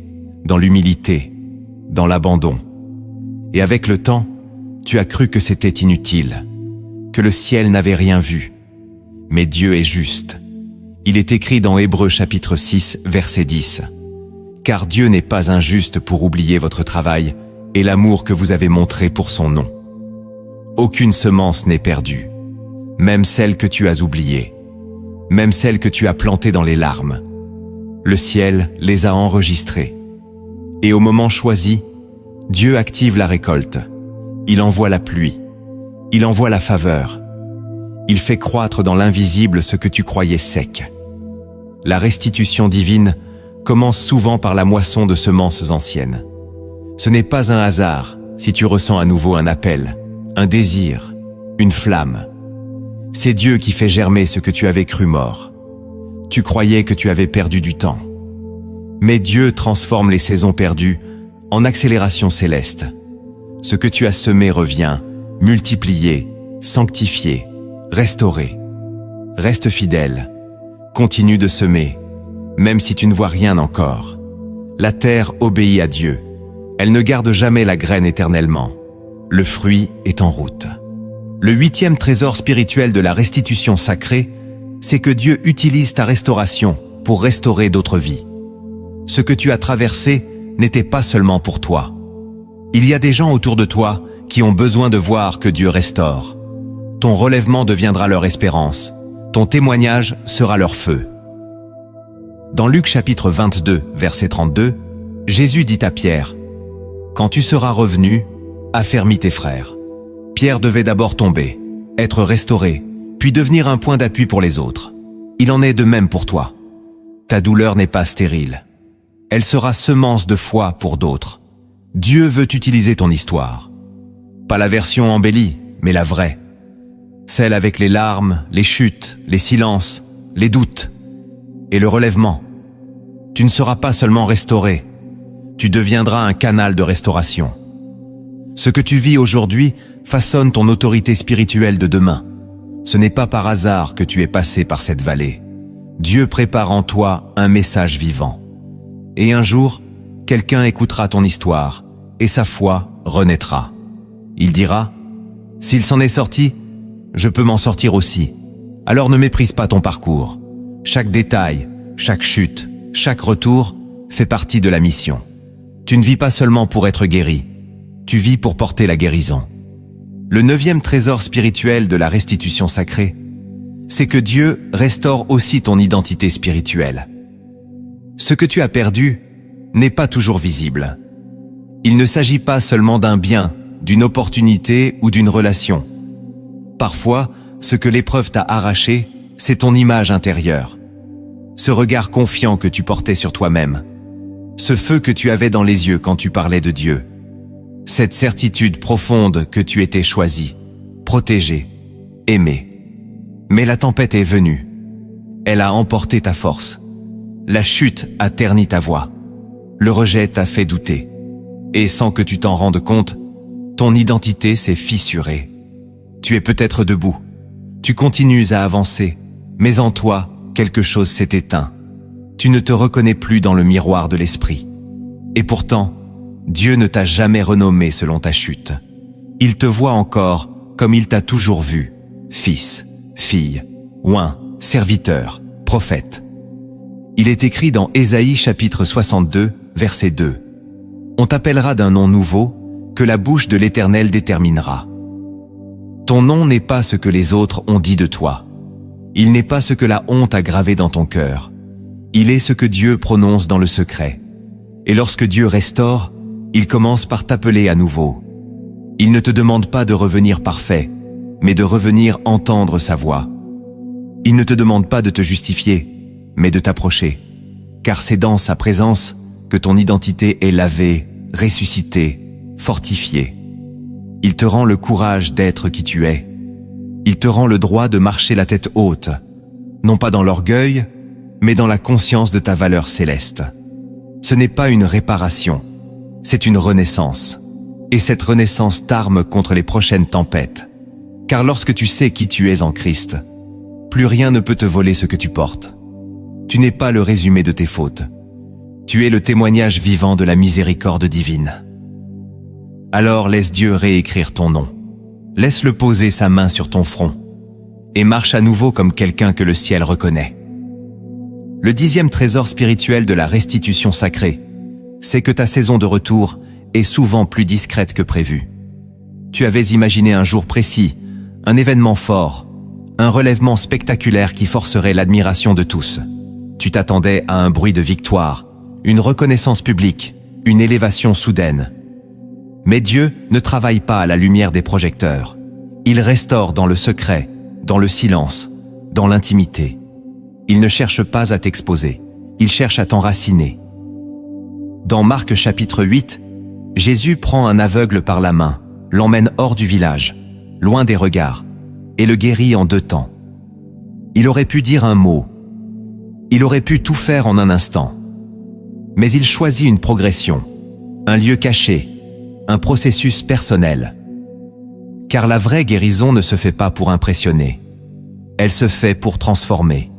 dans l'humilité, dans l'abandon. Et avec le temps, tu as cru que c'était inutile, que le ciel n'avait rien vu. Mais Dieu est juste. Il est écrit dans Hébreux chapitre 6, verset 10. « Car Dieu n'est pas injuste pour oublier votre travail et l'amour que vous avez montré pour son nom. Aucune semence n'est perdue, même celle que tu as oubliée, même celle que tu as plantée dans les larmes. Le ciel les a enregistrées. Et au moment choisi, Dieu active la récolte. Il envoie la pluie. Il envoie la faveur. Il fait croître dans l'invisible ce que tu croyais sec. La restitution divine commence souvent par la moisson de semences anciennes. Ce n'est pas un hasard si tu ressens à nouveau un appel, un désir, une flamme. C'est Dieu qui fait germer ce que tu avais cru mort. Tu croyais que tu avais perdu du temps. Mais Dieu transforme les saisons perdues en accélération céleste. Ce que tu as semé revient, multiplié, sanctifié, restauré. Reste fidèle. Continue de semer, même si tu ne vois rien encore. La terre obéit à Dieu. Elle ne garde jamais la graine éternellement. Le fruit est en route. Le 8e trésor spirituel de la restitution sacrée, c'est que Dieu utilise ta restauration pour restaurer d'autres vies. Ce que tu as traversé n'était pas seulement pour toi. Il y a des gens autour de toi qui ont besoin de voir que Dieu restaure. Ton relèvement deviendra leur espérance. Ton témoignage sera leur feu. Dans Luc chapitre 22, verset 32, Jésus dit à Pierre, « Quand tu seras revenu, affermis tes frères. » Pierre devait d'abord tomber, être restauré, puis devenir un point d'appui pour les autres. Il en est de même pour toi. Ta douleur n'est pas stérile. Elle sera semence de foi pour d'autres. Dieu veut utiliser ton histoire. Pas la version embellie, mais la vraie. Celle avec les larmes, les chutes, les silences, les doutes et le relèvement. Tu ne seras pas seulement restauré, tu deviendras un canal de restauration. Ce que tu vis aujourd'hui façonne ton autorité spirituelle de demain. Ce n'est pas par hasard que tu es passé par cette vallée. Dieu prépare en toi un message vivant. Et un jour, quelqu'un écoutera ton histoire et sa foi renaîtra. Il dira, « S'il s'en est sorti, je peux m'en sortir aussi. » Alors ne méprise pas ton parcours. Chaque détail, chaque chute, chaque retour fait partie de la mission. Tu ne vis pas seulement pour être guéri, tu vis pour porter la guérison. Le 9e trésor spirituel de la restitution sacrée, c'est que Dieu restaure aussi ton identité spirituelle. Ce que tu as perdu n'est pas toujours visible. Il ne s'agit pas seulement d'un bien, d'une opportunité ou d'une relation. Parfois, ce que l'épreuve t'a arraché, c'est ton image intérieure. Ce regard confiant que tu portais sur toi-même. Ce feu que tu avais dans les yeux quand tu parlais de Dieu. Cette certitude profonde que tu étais choisi, protégé, aimé. Mais la tempête est venue. Elle a emporté ta force. La chute a terni ta voix. Le rejet t'a fait douter. Et sans que tu t'en rendes compte, ton identité s'est fissurée. Tu es peut-être debout. Tu continues à avancer, mais en toi, quelque chose s'est éteint. Tu ne te reconnais plus dans le miroir de l'esprit. Et pourtant, Dieu ne t'a jamais renommé selon ta chute. Il te voit encore comme il t'a toujours vu, fils, fille, oint, serviteur, prophète. Il est écrit dans Ésaïe chapitre 62, verset 2. On t'appellera d'un nom nouveau que la bouche de l'Éternel déterminera. Ton nom n'est pas ce que les autres ont dit de toi. Il n'est pas ce que la honte a gravé dans ton cœur. Il est ce que Dieu prononce dans le secret. Et lorsque Dieu restaure, il commence par t'appeler à nouveau. Il ne te demande pas de revenir parfait, mais de revenir entendre sa voix. Il ne te demande pas de te justifier, mais de t'approcher. Car c'est dans sa présence que ton identité est lavée, ressuscitée, fortifiée. Il te rend le courage d'être qui tu es. Il te rend le droit de marcher la tête haute, non pas dans l'orgueil, mais dans la conscience de ta valeur céleste. Ce n'est pas une réparation, c'est une renaissance. Et cette renaissance t'arme contre les prochaines tempêtes. Car lorsque tu sais qui tu es en Christ, plus rien ne peut te voler ce que tu portes. Tu n'es pas le résumé de tes fautes. Tu es le témoignage vivant de la miséricorde divine. Alors laisse Dieu réécrire ton nom. Laisse-le poser sa main sur ton front et marche à nouveau comme quelqu'un que le ciel reconnaît. Le 10e trésor spirituel de la restitution sacrée, c'est que ta saison de retour est souvent plus discrète que prévu. Tu avais imaginé un jour précis, un événement fort, un relèvement spectaculaire qui forcerait l'admiration de tous. Tu t'attendais à un bruit de victoire, une reconnaissance publique, une élévation soudaine. Mais Dieu ne travaille pas à la lumière des projecteurs. Il restaure dans le secret, dans le silence, dans l'intimité. Il ne cherche pas à t'exposer, il cherche à t'enraciner. Dans Marc chapitre 8, Jésus prend un aveugle par la main, l'emmène hors du village, loin des regards, et le guérit en 2 temps. Il aurait pu dire un mot, il aurait pu tout faire en un instant. Mais il choisit une progression, un lieu caché, un processus personnel. Car la vraie guérison ne se fait pas pour impressionner, elle se fait pour transformer.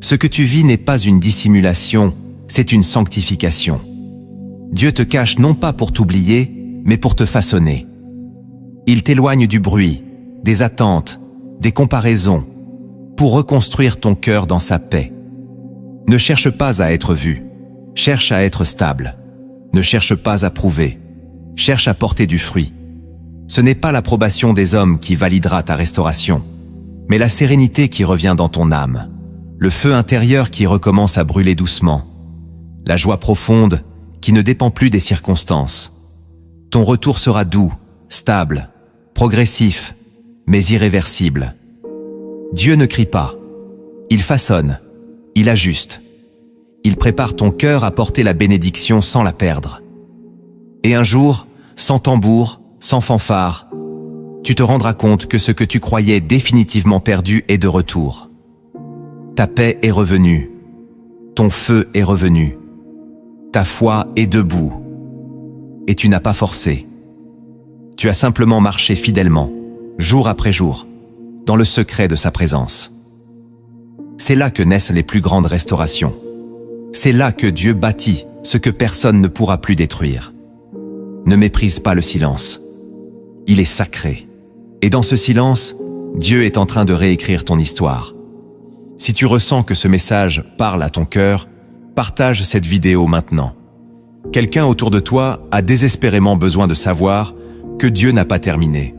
Ce que tu vis n'est pas une dissimulation, c'est une sanctification. Dieu te cache non pas pour t'oublier, mais pour te façonner. Il t'éloigne du bruit, des attentes, des comparaisons, pour reconstruire ton cœur dans sa paix. Ne cherche pas à être vu, cherche à être stable. Ne cherche pas à prouver, cherche à porter du fruit. Ce n'est pas l'approbation des hommes qui validera ta restauration, mais la sérénité qui revient dans ton âme, le feu intérieur qui recommence à brûler doucement, la joie profonde qui ne dépend plus des circonstances. Ton retour sera doux, stable, progressif, mais irréversible. Dieu ne crie pas, il façonne, il ajuste. Il prépare ton cœur à porter la bénédiction sans la perdre. Et un jour, sans tambour, sans fanfare, tu te rendras compte que ce que tu croyais définitivement perdu est de retour. Ta paix est revenue, ton feu est revenu, ta foi est debout, et tu n'as pas forcé. Tu as simplement marché fidèlement, jour après jour, dans le secret de sa présence. C'est là que naissent les plus grandes restaurations. C'est là que Dieu bâtit ce que personne ne pourra plus détruire. Ne méprise pas le silence. Il est sacré. Et dans ce silence, Dieu est en train de réécrire ton histoire. Si tu ressens que ce message parle à ton cœur, partage cette vidéo maintenant. Quelqu'un autour de toi a désespérément besoin de savoir que Dieu n'a pas terminé.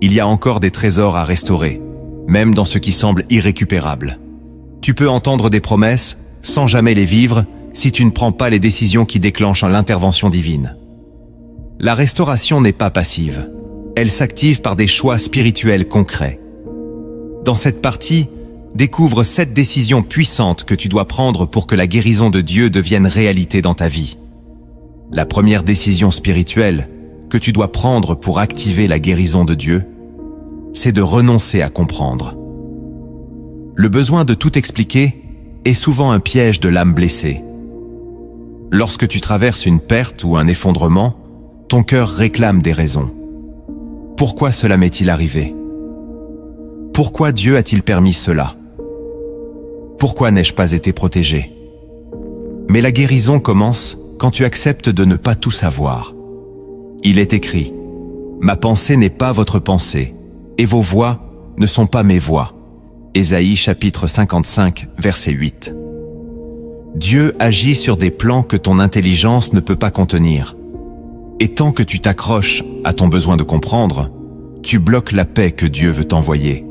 Il y a encore des trésors à restaurer, même dans ce qui semble irrécupérable. Tu peux entendre des promesses sans jamais les vivre si tu ne prends pas les décisions qui déclenchent l'intervention divine. La restauration n'est pas passive. Elle s'active par des choix spirituels concrets. Dans cette partie, découvre 7 décisions puissantes que tu dois prendre pour que la guérison de Dieu devienne réalité dans ta vie. La première décision spirituelle que tu dois prendre pour activer la guérison de Dieu, c'est de renoncer à comprendre. Le besoin de tout expliquer est souvent un piège de l'âme blessée. Lorsque tu traverses une perte ou un effondrement, ton cœur réclame des raisons. Pourquoi cela m'est-il arrivé? Pourquoi Dieu a-t-il permis cela? Pourquoi n'ai-je pas été protégé? Mais la guérison commence quand tu acceptes de ne pas tout savoir. Il est écrit, « Ma pensée n'est pas votre pensée, et vos voix ne sont pas mes voix. » Ésaïe chapitre 55, verset 8. Dieu agit sur des plans que ton intelligence ne peut pas contenir. Et tant que tu t'accroches à ton besoin de comprendre, tu bloques la paix que Dieu veut t'envoyer.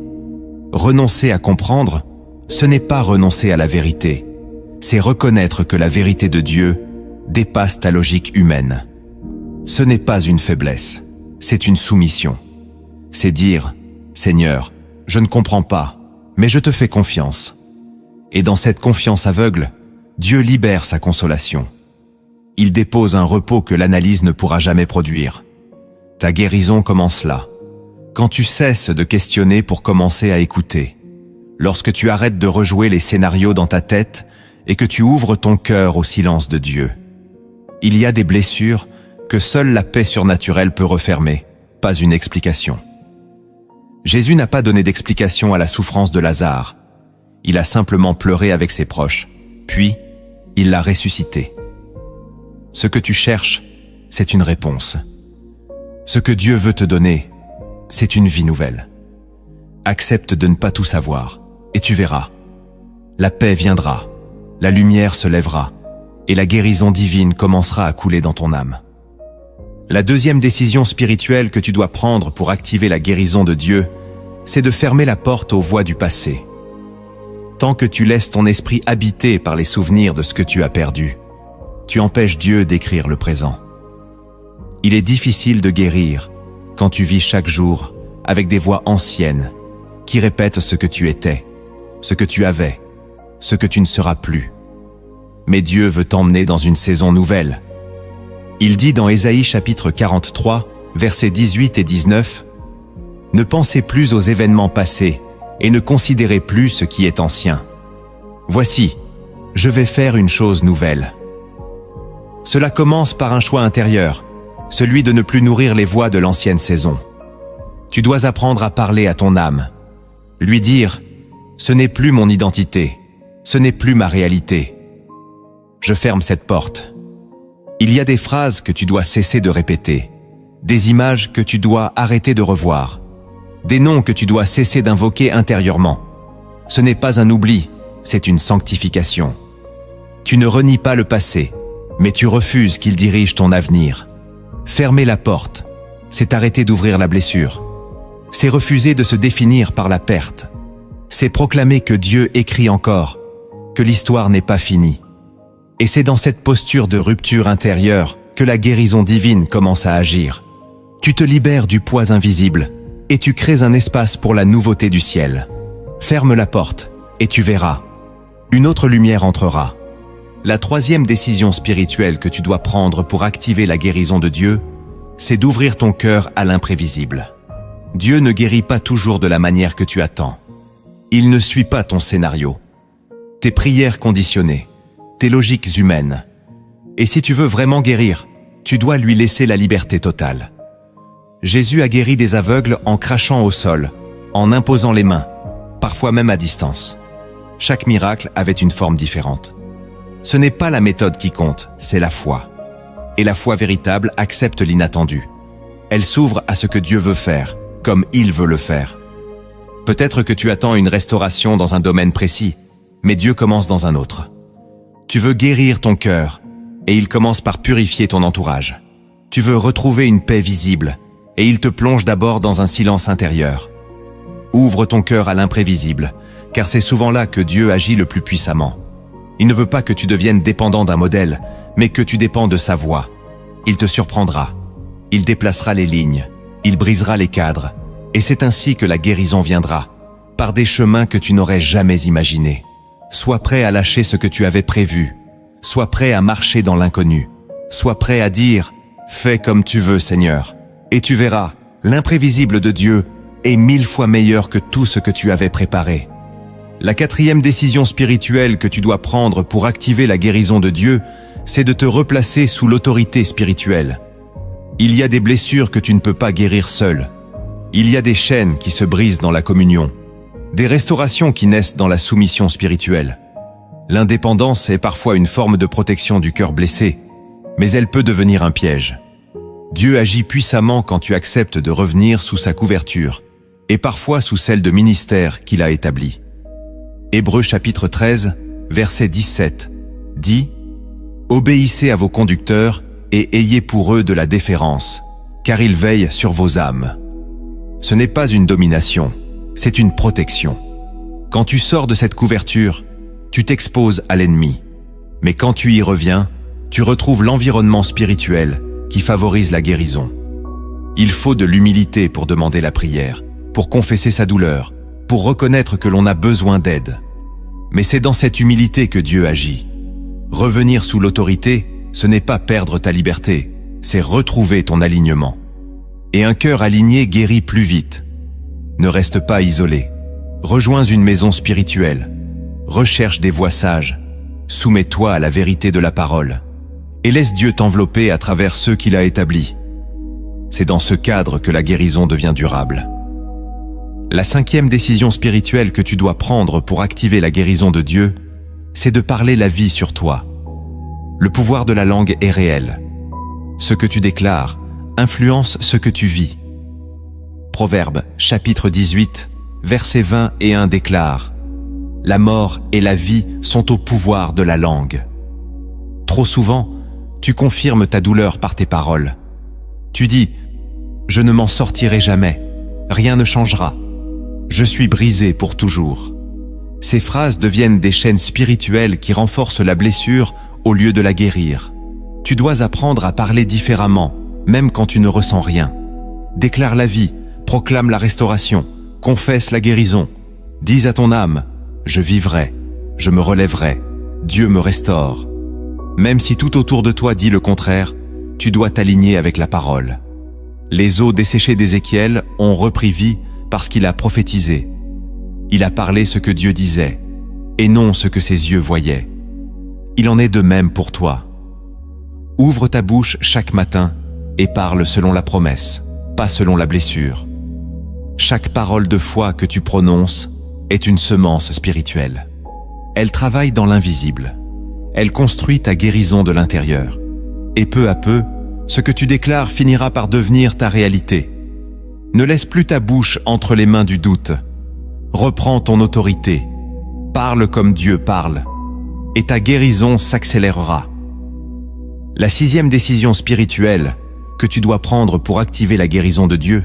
Renoncer à comprendre, ce n'est pas renoncer à la vérité, c'est reconnaître que la vérité de Dieu dépasse ta logique humaine. Ce n'est pas une faiblesse, c'est une soumission. C'est dire, Seigneur, je ne comprends pas, mais je te fais confiance. Et dans cette confiance aveugle, Dieu libère sa consolation. Il dépose un repos que l'analyse ne pourra jamais produire. Ta guérison commence là, quand tu cesses de questionner pour commencer à écouter, lorsque tu arrêtes de rejouer les scénarios dans ta tête et que tu ouvres ton cœur au silence de Dieu. Il y a des blessures que seule la paix surnaturelle peut refermer, pas une explication. Jésus n'a pas donné d'explication à la souffrance de Lazare. Il a simplement pleuré avec ses proches, puis il l'a ressuscité. Ce que tu cherches, c'est une réponse. Ce que Dieu veut te donner, c'est une vie nouvelle. Accepte de ne pas tout savoir, et tu verras. La paix viendra, la lumière se lèvera, et la guérison divine commencera à couler dans ton âme. La deuxième décision spirituelle que tu dois prendre pour activer la guérison de Dieu, c'est de fermer la porte aux voix du passé. Tant que tu laisses ton esprit habité par les souvenirs de ce que tu as perdu, tu empêches Dieu d'écrire le présent. Il est difficile de guérir quand tu vis chaque jour avec des voix anciennes qui répètent ce que tu étais, ce que tu avais, ce que tu ne seras plus. Mais Dieu veut t'emmener dans une saison nouvelle. Il dit dans Ésaïe chapitre 43, versets 18 et 19, « Ne pensez plus aux événements passés et ne considérez plus ce qui est ancien. Voici, je vais faire une chose nouvelle. » Cela commence par un choix intérieur, celui de ne plus nourrir les voix de l'ancienne saison. Tu dois apprendre à parler à ton âme, lui dire « Ce n'est plus mon identité, ce n'est plus ma réalité. Je ferme cette porte. » Il y a des phrases que tu dois cesser de répéter, des images que tu dois arrêter de revoir, des noms que tu dois cesser d'invoquer intérieurement. Ce n'est pas un oubli, c'est une sanctification. Tu ne renies pas le passé, mais tu refuses qu'il dirige ton avenir. Fermer la porte, c'est arrêter d'ouvrir la blessure. C'est refuser de se définir par la perte. C'est proclamer que Dieu écrit encore, que l'histoire n'est pas finie. Et c'est dans cette posture de rupture intérieure que la guérison divine commence à agir. Tu te libères du poids invisible et tu crées un espace pour la nouveauté du ciel. Ferme la porte et tu verras. Une autre lumière entrera. La troisième décision spirituelle que tu dois prendre pour activer la guérison de Dieu, c'est d'ouvrir ton cœur à l'imprévisible. Dieu ne guérit pas toujours de la manière que tu attends. Il ne suit pas ton scénario, tes prières conditionnées, tes logiques humaines. Et si tu veux vraiment guérir, tu dois lui laisser la liberté totale. Jésus a guéri des aveugles en crachant au sol, en imposant les mains, parfois même à distance. Chaque miracle avait une forme différente. Ce n'est pas la méthode qui compte, c'est la foi. Et la foi véritable accepte l'inattendu. Elle s'ouvre à ce que Dieu veut faire, comme il veut le faire. Peut-être que tu attends une restauration dans un domaine précis, mais Dieu commence dans un autre. Tu veux guérir ton cœur, et il commence par purifier ton entourage. Tu veux retrouver une paix visible, et il te plonge d'abord dans un silence intérieur. Ouvre ton cœur à l'imprévisible, car c'est souvent là que Dieu agit le plus puissamment. Il ne veut pas que tu deviennes dépendant d'un modèle, mais que tu dépends de sa voix. Il te surprendra. Il déplacera les lignes. Il brisera les cadres. Et c'est ainsi que la guérison viendra, par des chemins que tu n'aurais jamais imaginés. Sois prêt à lâcher ce que tu avais prévu. Sois prêt à marcher dans l'inconnu. Sois prêt à dire « Fais comme tu veux, Seigneur ». Et tu verras, l'imprévisible de Dieu est 1000 fois meilleur que tout ce que tu avais préparé. La 4e décision spirituelle que tu dois prendre pour activer la guérison de Dieu, c'est de te replacer sous l'autorité spirituelle. Il y a des blessures que tu ne peux pas guérir seul. Il y a des chaînes qui se brisent dans la communion. Des restaurations qui naissent dans la soumission spirituelle. L'indépendance est parfois une forme de protection du cœur blessé, mais elle peut devenir un piège. Dieu agit puissamment quand tu acceptes de revenir sous sa couverture, et parfois sous celle de ministère qu'il a établi. Hébreux chapitre 13, verset 17, dit « Obéissez à vos conducteurs et ayez pour eux de la déférence, car ils veillent sur vos âmes. » Ce n'est pas une domination, c'est une protection. Quand tu sors de cette couverture, tu t'exposes à l'ennemi. Mais quand tu y reviens, tu retrouves l'environnement spirituel qui favorise la guérison. Il faut de l'humilité pour demander la prière, pour confesser sa douleur, pour reconnaître que l'on a besoin d'aide. Mais c'est dans cette humilité que Dieu agit. Revenir sous l'autorité, ce n'est pas perdre ta liberté, c'est retrouver ton alignement. Et un cœur aligné guérit plus vite. Ne reste pas isolé. Rejoins une maison spirituelle. Recherche des voies sages. Soumets-toi à la vérité de la parole. Et laisse Dieu t'envelopper à travers ceux qu'il a établis. C'est dans ce cadre que la guérison devient durable. La 5e décision spirituelle que tu dois prendre pour activer la guérison de Dieu, c'est de parler la vie sur toi. Le pouvoir de la langue est réel. Ce que tu déclares influence ce que tu vis. Proverbe, chapitre 18, versets 20 et 1 déclare « La mort et la vie sont au pouvoir de la langue. » Trop souvent, tu confirmes ta douleur par tes paroles. Tu dis « Je ne m'en sortirai jamais, rien ne changera. Je suis brisé pour toujours. » Ces phrases deviennent des chaînes spirituelles qui renforcent la blessure au lieu de la guérir. Tu dois apprendre à parler différemment, même quand tu ne ressens rien. Déclare la vie, proclame la restauration, confesse la guérison. Dis à ton âme « Je vivrai, je me relèverai, Dieu me restaure. » Même si tout autour de toi dit le contraire, tu dois t'aligner avec la parole. Les os desséchés d'Ézéchiel ont repris vie parce qu'il a prophétisé. Il a parlé ce que Dieu disait, et non ce que ses yeux voyaient. Il en est de même pour toi. Ouvre ta bouche chaque matin et parle selon la promesse, pas selon la blessure. Chaque parole de foi que tu prononces est une semence spirituelle. Elle travaille dans l'invisible. Elle construit ta guérison de l'intérieur. Et peu à peu, ce que tu déclares finira par devenir ta réalité. Ne laisse plus ta bouche entre les mains du doute. Reprends ton autorité. Parle comme Dieu parle. Et ta guérison s'accélérera. La 6e décision spirituelle que tu dois prendre pour activer la guérison de Dieu,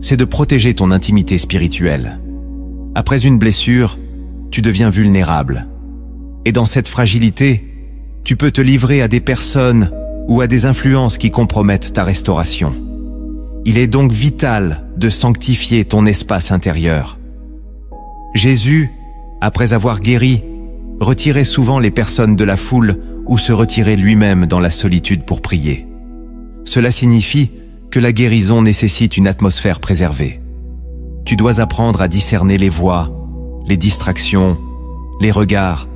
c'est de protéger ton intimité spirituelle. Après une blessure, tu deviens vulnérable. Et dans cette fragilité, tu peux te livrer à des personnes ou à des influences qui compromettent ta restauration. Il est donc vital de sanctifier ton espace intérieur. Jésus, après avoir guéri, retirait souvent les personnes de la foule ou se retirait lui-même dans la solitude pour prier. Cela signifie que la guérison nécessite une atmosphère préservée. Tu dois apprendre à discerner les voix, les distractions, les regards,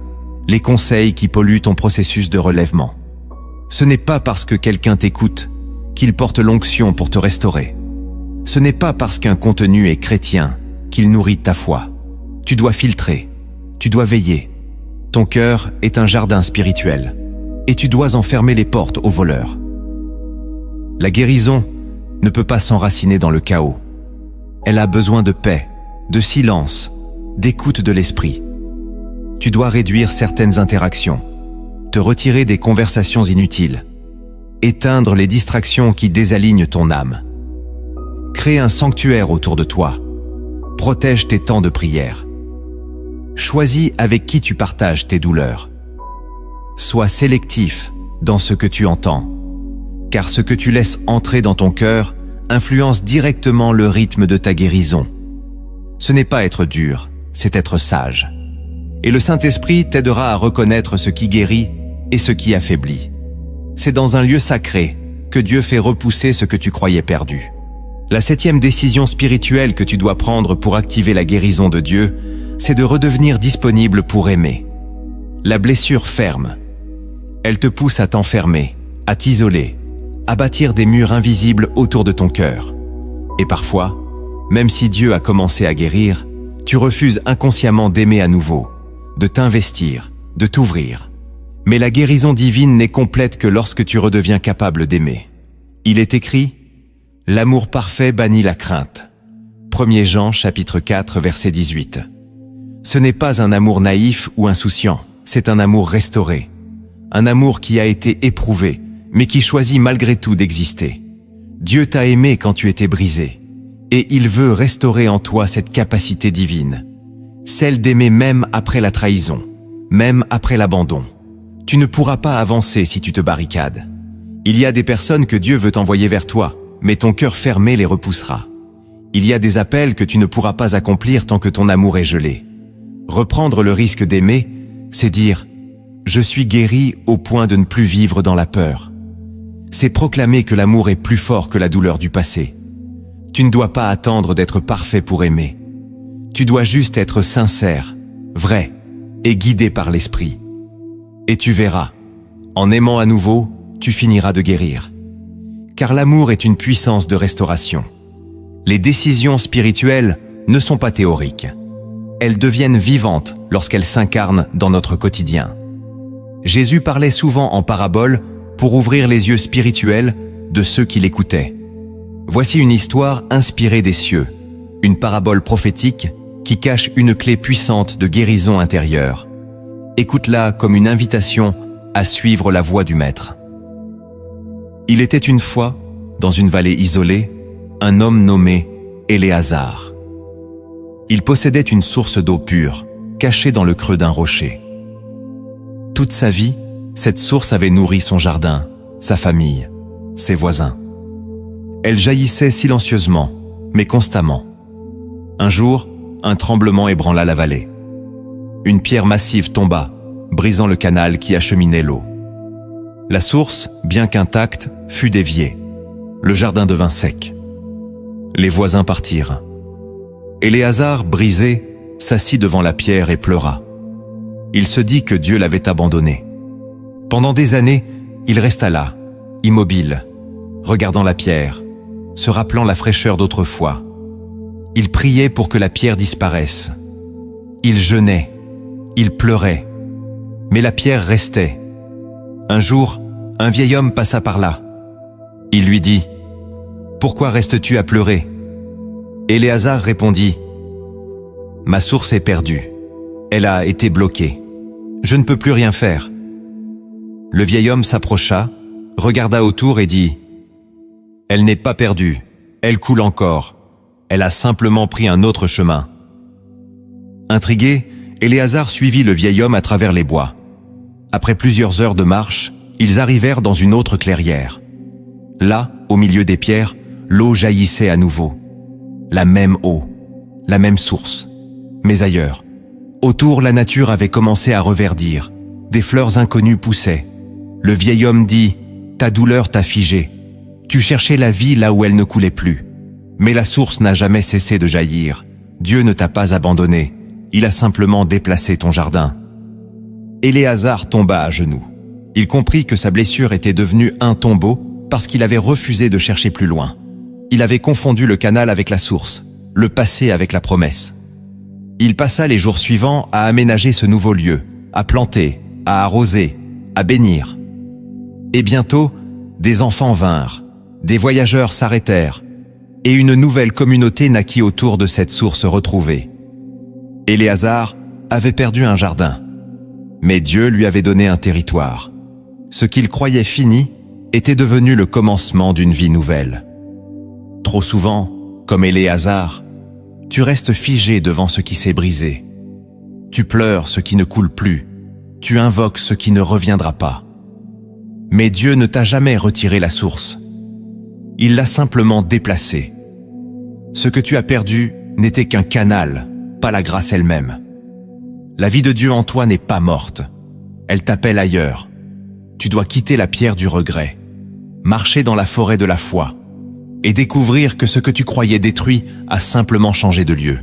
les conseils qui polluent ton processus de relèvement. Ce n'est pas parce que quelqu'un t'écoute qu'il porte l'onction pour te restaurer. Ce n'est pas parce qu'un contenu est chrétien qu'il nourrit ta foi. Tu dois filtrer, tu dois veiller. Ton cœur est un jardin spirituel, et tu dois en fermer les portes aux voleurs. La guérison ne peut pas s'enraciner dans le chaos. Elle a besoin de paix, de silence, d'écoute de l'esprit. Tu dois réduire certaines interactions, te retirer des conversations inutiles, éteindre les distractions qui désalignent ton âme. Crée un sanctuaire autour de toi. Protège tes temps de prière. Choisis avec qui tu partages tes douleurs. Sois sélectif dans ce que tu entends, car ce que tu laisses entrer dans ton cœur influence directement le rythme de ta guérison. Ce n'est pas être dur, c'est être sage. Et le Saint-Esprit t'aidera à reconnaître ce qui guérit et ce qui affaiblit. C'est dans un lieu sacré que Dieu fait repousser ce que tu croyais perdu. La 7e décision spirituelle que tu dois prendre pour activer la guérison de Dieu, c'est de redevenir disponible pour aimer. La blessure ferme. Elle te pousse à t'enfermer, à t'isoler, à bâtir des murs invisibles autour de ton cœur. Et parfois, même si Dieu a commencé à guérir, tu refuses inconsciemment d'aimer à nouveau, de t'investir, de t'ouvrir. Mais la guérison divine n'est complète que lorsque tu redeviens capable d'aimer. Il est écrit « L'amour parfait bannit la crainte ». 1 Jean chapitre 4 verset 18. Ce n'est pas un amour naïf ou insouciant, c'est un amour restauré. Un amour qui a été éprouvé, mais qui choisit malgré tout d'exister. Dieu t'a aimé quand tu étais brisé, et il veut restaurer en toi cette capacité divine, celle d'aimer même après la trahison, même après l'abandon. Tu ne pourras pas avancer si tu te barricades. Il y a des personnes que Dieu veut envoyer vers toi, mais ton cœur fermé les repoussera. Il y a des appels que tu ne pourras pas accomplir tant que ton amour est gelé. Reprendre le risque d'aimer, c'est dire « Je suis guéri au point de ne plus vivre dans la peur ». C'est proclamer que l'amour est plus fort que la douleur du passé. Tu ne dois pas attendre d'être parfait pour aimer. Tu dois juste être sincère, vrai et guidé par l'esprit. Et tu verras, en aimant à nouveau, tu finiras de guérir. Car l'amour est une puissance de restauration. Les décisions spirituelles ne sont pas théoriques. Elles deviennent vivantes lorsqu'elles s'incarnent dans notre quotidien. Jésus parlait souvent en paraboles pour ouvrir les yeux spirituels de ceux qui l'écoutaient. Voici une histoire inspirée des cieux, une parabole prophétique qui cache une clé puissante de guérison intérieure. Écoute-la comme une invitation à suivre la voie du Maître. Il était une fois, dans une vallée isolée, un homme nommé Éléazar. Il possédait une source d'eau pure, cachée dans le creux d'un rocher. Toute sa vie, cette source avait nourri son jardin, sa famille, ses voisins. Elle jaillissait silencieusement, mais constamment. Un jour, un tremblement ébranla la vallée. Une pierre massive tomba, brisant le canal qui acheminait l'eau. La source, bien qu'intacte, fut déviée. Le jardin devint sec. Les voisins partirent. Éléazar, brisé, s'assit devant la pierre et pleura. Il se dit que Dieu l'avait abandonné. Pendant des années, il resta là, immobile, regardant la pierre, se rappelant la fraîcheur d'autrefois. Il priait pour que la pierre disparaisse. Il jeûnait, il pleurait, mais la pierre restait. Un jour, un vieil homme passa par là. Il lui dit « Pourquoi restes-tu à pleurer ?» Éléazar répondit « Ma source est perdue. Elle a été bloquée. Je ne peux plus rien faire. » Le vieil homme s'approcha, regarda autour et dit « Elle n'est pas perdue, elle coule encore. Elle a simplement pris un autre chemin. » Intrigué, Éléazar suivit le vieil homme à travers les bois. Après plusieurs heures de marche, ils arrivèrent dans une autre clairière. Là, au milieu des pierres, l'eau jaillissait à nouveau. La même eau, la même source, mais ailleurs. Autour, la nature avait commencé à reverdir. Des fleurs inconnues poussaient. Le vieil homme dit « Ta douleur t'a figé. Tu cherchais la vie là où elle ne coulait plus. Mais la source n'a jamais cessé de jaillir. Dieu ne t'a pas abandonné. Il a simplement déplacé ton jardin. » Éléazar tomba à genoux. Il comprit que sa blessure était devenue un tombeau parce qu'il avait refusé de chercher plus loin. Il avait confondu le canal avec la source, le passé avec la promesse. Il passa les jours suivants à aménager ce nouveau lieu, à planter, à arroser, à bénir. Et bientôt, des enfants vinrent, des voyageurs s'arrêtèrent, et une nouvelle communauté naquit autour de cette source retrouvée. Éléazar avait perdu un jardin, mais Dieu lui avait donné un territoire. Ce qu'il croyait fini était devenu le commencement d'une vie nouvelle. Trop souvent, comme Éléazar, tu restes figé devant ce qui s'est brisé. Tu pleures ce qui ne coule plus, tu invoques ce qui ne reviendra pas. Mais Dieu ne t'a jamais retiré la source. Il l'a simplement déplacée. Ce que tu as perdu n'était qu'un canal, pas la grâce elle-même. La vie de Dieu en toi n'est pas morte. Elle t'appelle ailleurs. Tu dois quitter la pierre du regret, marcher dans la forêt de la foi et découvrir que ce que tu croyais détruit a simplement changé de lieu.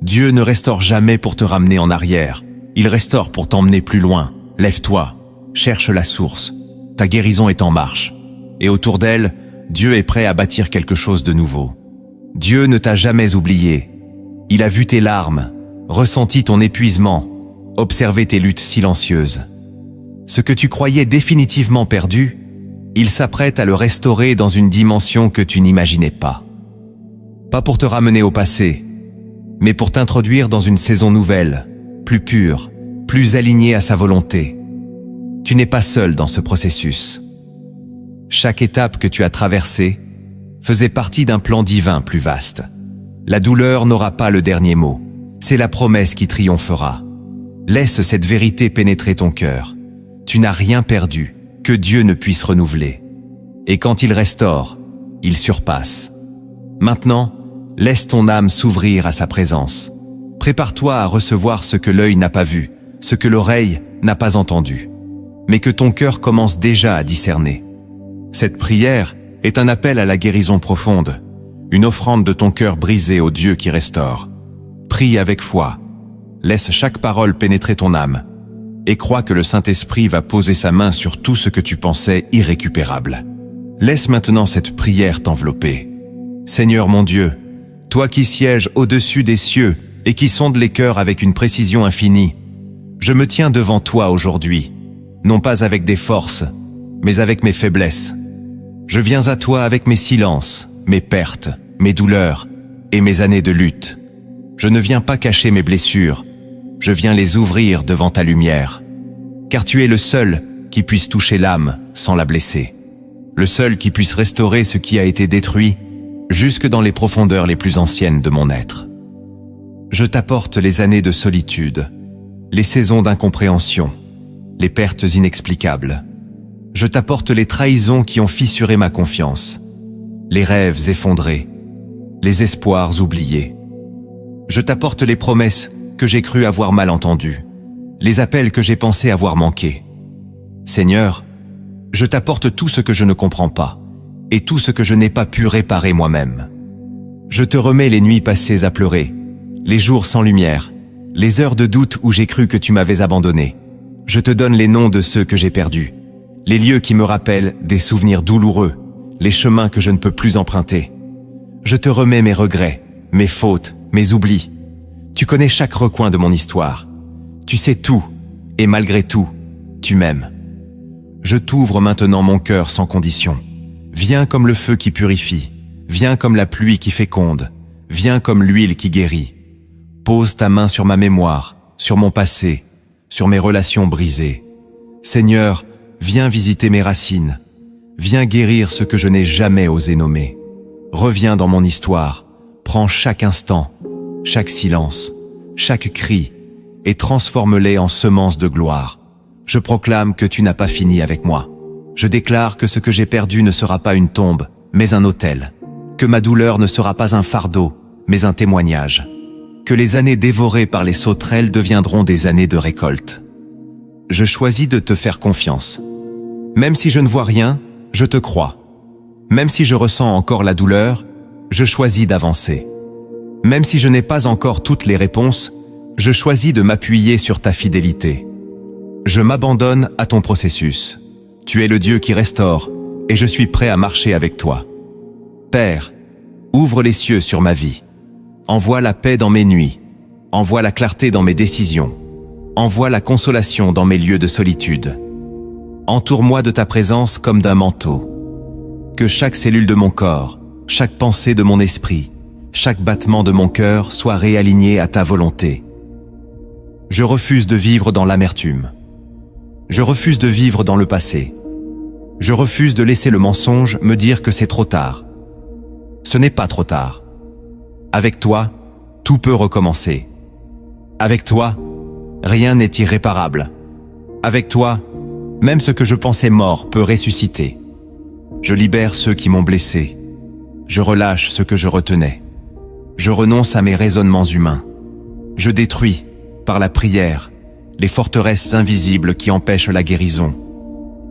Dieu ne restaure jamais pour te ramener en arrière. Il restaure pour t'emmener plus loin. Lève-toi, cherche la source. Ta guérison est en marche. Et autour d'elle, Dieu est prêt à bâtir quelque chose de nouveau. Dieu ne t'a jamais oublié. Il a vu tes larmes, ressenti ton épuisement, observé tes luttes silencieuses. Ce que tu croyais définitivement perdu, il s'apprête à le restaurer dans une dimension que tu n'imaginais pas. Pas pour te ramener au passé, mais pour t'introduire dans une saison nouvelle, plus pure, plus alignée à sa volonté. Tu n'es pas seul dans ce processus. Chaque étape que tu as traversée faisait partie d'un plan divin plus vaste. La douleur n'aura pas le dernier mot. C'est la promesse qui triomphera. Laisse cette vérité pénétrer ton cœur. Tu n'as rien perdu que Dieu ne puisse renouveler. Et quand il restaure, il surpasse. Maintenant, laisse ton âme s'ouvrir à sa présence. Prépare-toi à recevoir ce que l'œil n'a pas vu, ce que l'oreille n'a pas entendu, mais que ton cœur commence déjà à discerner. Cette prière est un appel à la guérison profonde, une offrande de ton cœur brisé au Dieu qui restaure. Prie avec foi, laisse chaque parole pénétrer ton âme, et crois que le Saint-Esprit va poser sa main sur tout ce que tu pensais irrécupérable. Laisse maintenant cette prière t'envelopper. Seigneur mon Dieu, toi qui sièges au-dessus des cieux et qui sondes les cœurs avec une précision infinie, je me tiens devant toi aujourd'hui, non pas avec des forces, mais avec mes faiblesses. Je viens à toi avec mes silences, mes pertes, mes douleurs et mes années de lutte. Je ne viens pas cacher mes blessures, je viens les ouvrir devant ta lumière, car tu es le seul qui puisse toucher l'âme sans la blesser, le seul qui puisse restaurer ce qui a été détruit jusque dans les profondeurs les plus anciennes de mon être. Je t'apporte les années de solitude, les saisons d'incompréhension, les pertes inexplicables. Je t'apporte les trahisons qui ont fissuré ma confiance, les rêves effondrés, les espoirs oubliés. Je t'apporte les promesses que j'ai cru avoir mal entendues, les appels que j'ai pensé avoir manqués. Seigneur, je t'apporte tout ce que je ne comprends pas et tout ce que je n'ai pas pu réparer moi-même. Je te remets les nuits passées à pleurer, les jours sans lumière, les heures de doute où j'ai cru que tu m'avais abandonné. Je te donne les noms de ceux que j'ai perdus, les lieux qui me rappellent des souvenirs douloureux, les chemins que je ne peux plus emprunter. Je te remets mes regrets, mes fautes, mes oublis. Tu connais chaque recoin de mon histoire. Tu sais tout, et malgré tout, tu m'aimes. Je t'ouvre maintenant mon cœur sans condition. Viens comme le feu qui purifie, viens comme la pluie qui féconde, viens comme l'huile qui guérit. Pose ta main sur ma mémoire, sur mon passé, sur mes relations brisées. Seigneur, viens visiter mes racines. Viens guérir ce que je n'ai jamais osé nommer. Reviens dans mon histoire, prends chaque instant, chaque silence, chaque cri, et transforme-les en semences de gloire. Je proclame que tu n'as pas fini avec moi. Je déclare que ce que j'ai perdu ne sera pas une tombe, mais un autel. Que ma douleur ne sera pas un fardeau, mais un témoignage. Que les années dévorées par les sauterelles deviendront des années de récolte. Je choisis de te faire confiance. Même si je ne vois rien, je te crois. Même si je ressens encore la douleur, je choisis d'avancer. Même si je n'ai pas encore toutes les réponses, je choisis de m'appuyer sur ta fidélité. Je m'abandonne à ton processus. Tu es le Dieu qui restaure, et je suis prêt à marcher avec toi. Père, ouvre les cieux sur ma vie. Envoie la paix dans mes nuits. Envoie la clarté dans mes décisions. Envoie la consolation dans mes lieux de solitude. Entoure-moi de ta présence comme d'un manteau. Que chaque cellule de mon corps, chaque pensée de mon esprit, chaque battement de mon cœur soit réaligné à ta volonté. Je refuse de vivre dans l'amertume. Je refuse de vivre dans le passé. Je refuse de laisser le mensonge me dire que c'est trop tard. Ce n'est pas trop tard. Avec toi, tout peut recommencer. Avec toi, rien n'est irréparable. Avec toi, même ce que je pensais mort peut ressusciter. Je libère ceux qui m'ont blessé. Je relâche ce que je retenais. Je renonce à mes raisonnements humains. Je détruis, par la prière, les forteresses invisibles qui empêchent la guérison.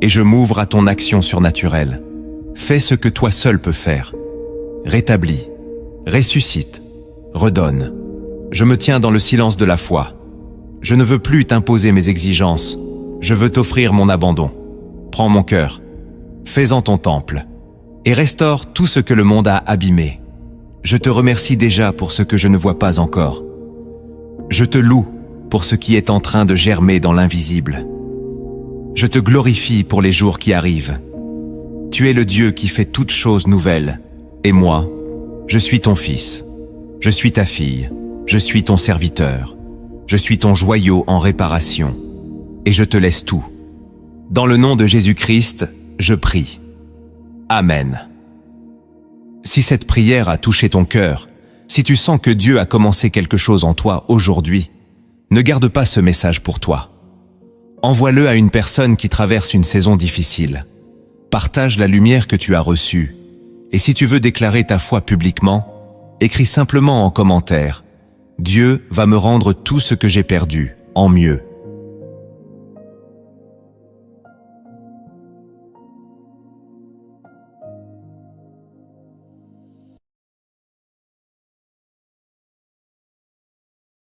Et je m'ouvre à ton action surnaturelle. Fais ce que toi seul peux faire. Rétablis, ressuscite, redonne. Je me tiens dans le silence de la foi. Je ne veux plus t'imposer mes exigences. Je veux t'offrir mon abandon. Prends mon cœur. Fais-en ton temple. Et restaure tout ce que le monde a abîmé. Je te remercie déjà pour ce que je ne vois pas encore. Je te loue pour ce qui est en train de germer dans l'invisible. Je te glorifie pour les jours qui arrivent. Tu es le Dieu qui fait toutes choses nouvelles. Et moi, je suis ton fils. Je suis ta fille. Je suis ton serviteur. Je suis ton joyau en réparation. Et je te laisse tout. Dans le nom de Jésus-Christ, je prie. Amen. Si cette prière a touché ton cœur, si tu sens que Dieu a commencé quelque chose en toi aujourd'hui, ne garde pas ce message pour toi. Envoie-le à une personne qui traverse une saison difficile. Partage la lumière que tu as reçue. Et si tu veux déclarer ta foi publiquement, écris simplement en commentaire « Dieu va me rendre tout ce que j'ai perdu, en mieux ».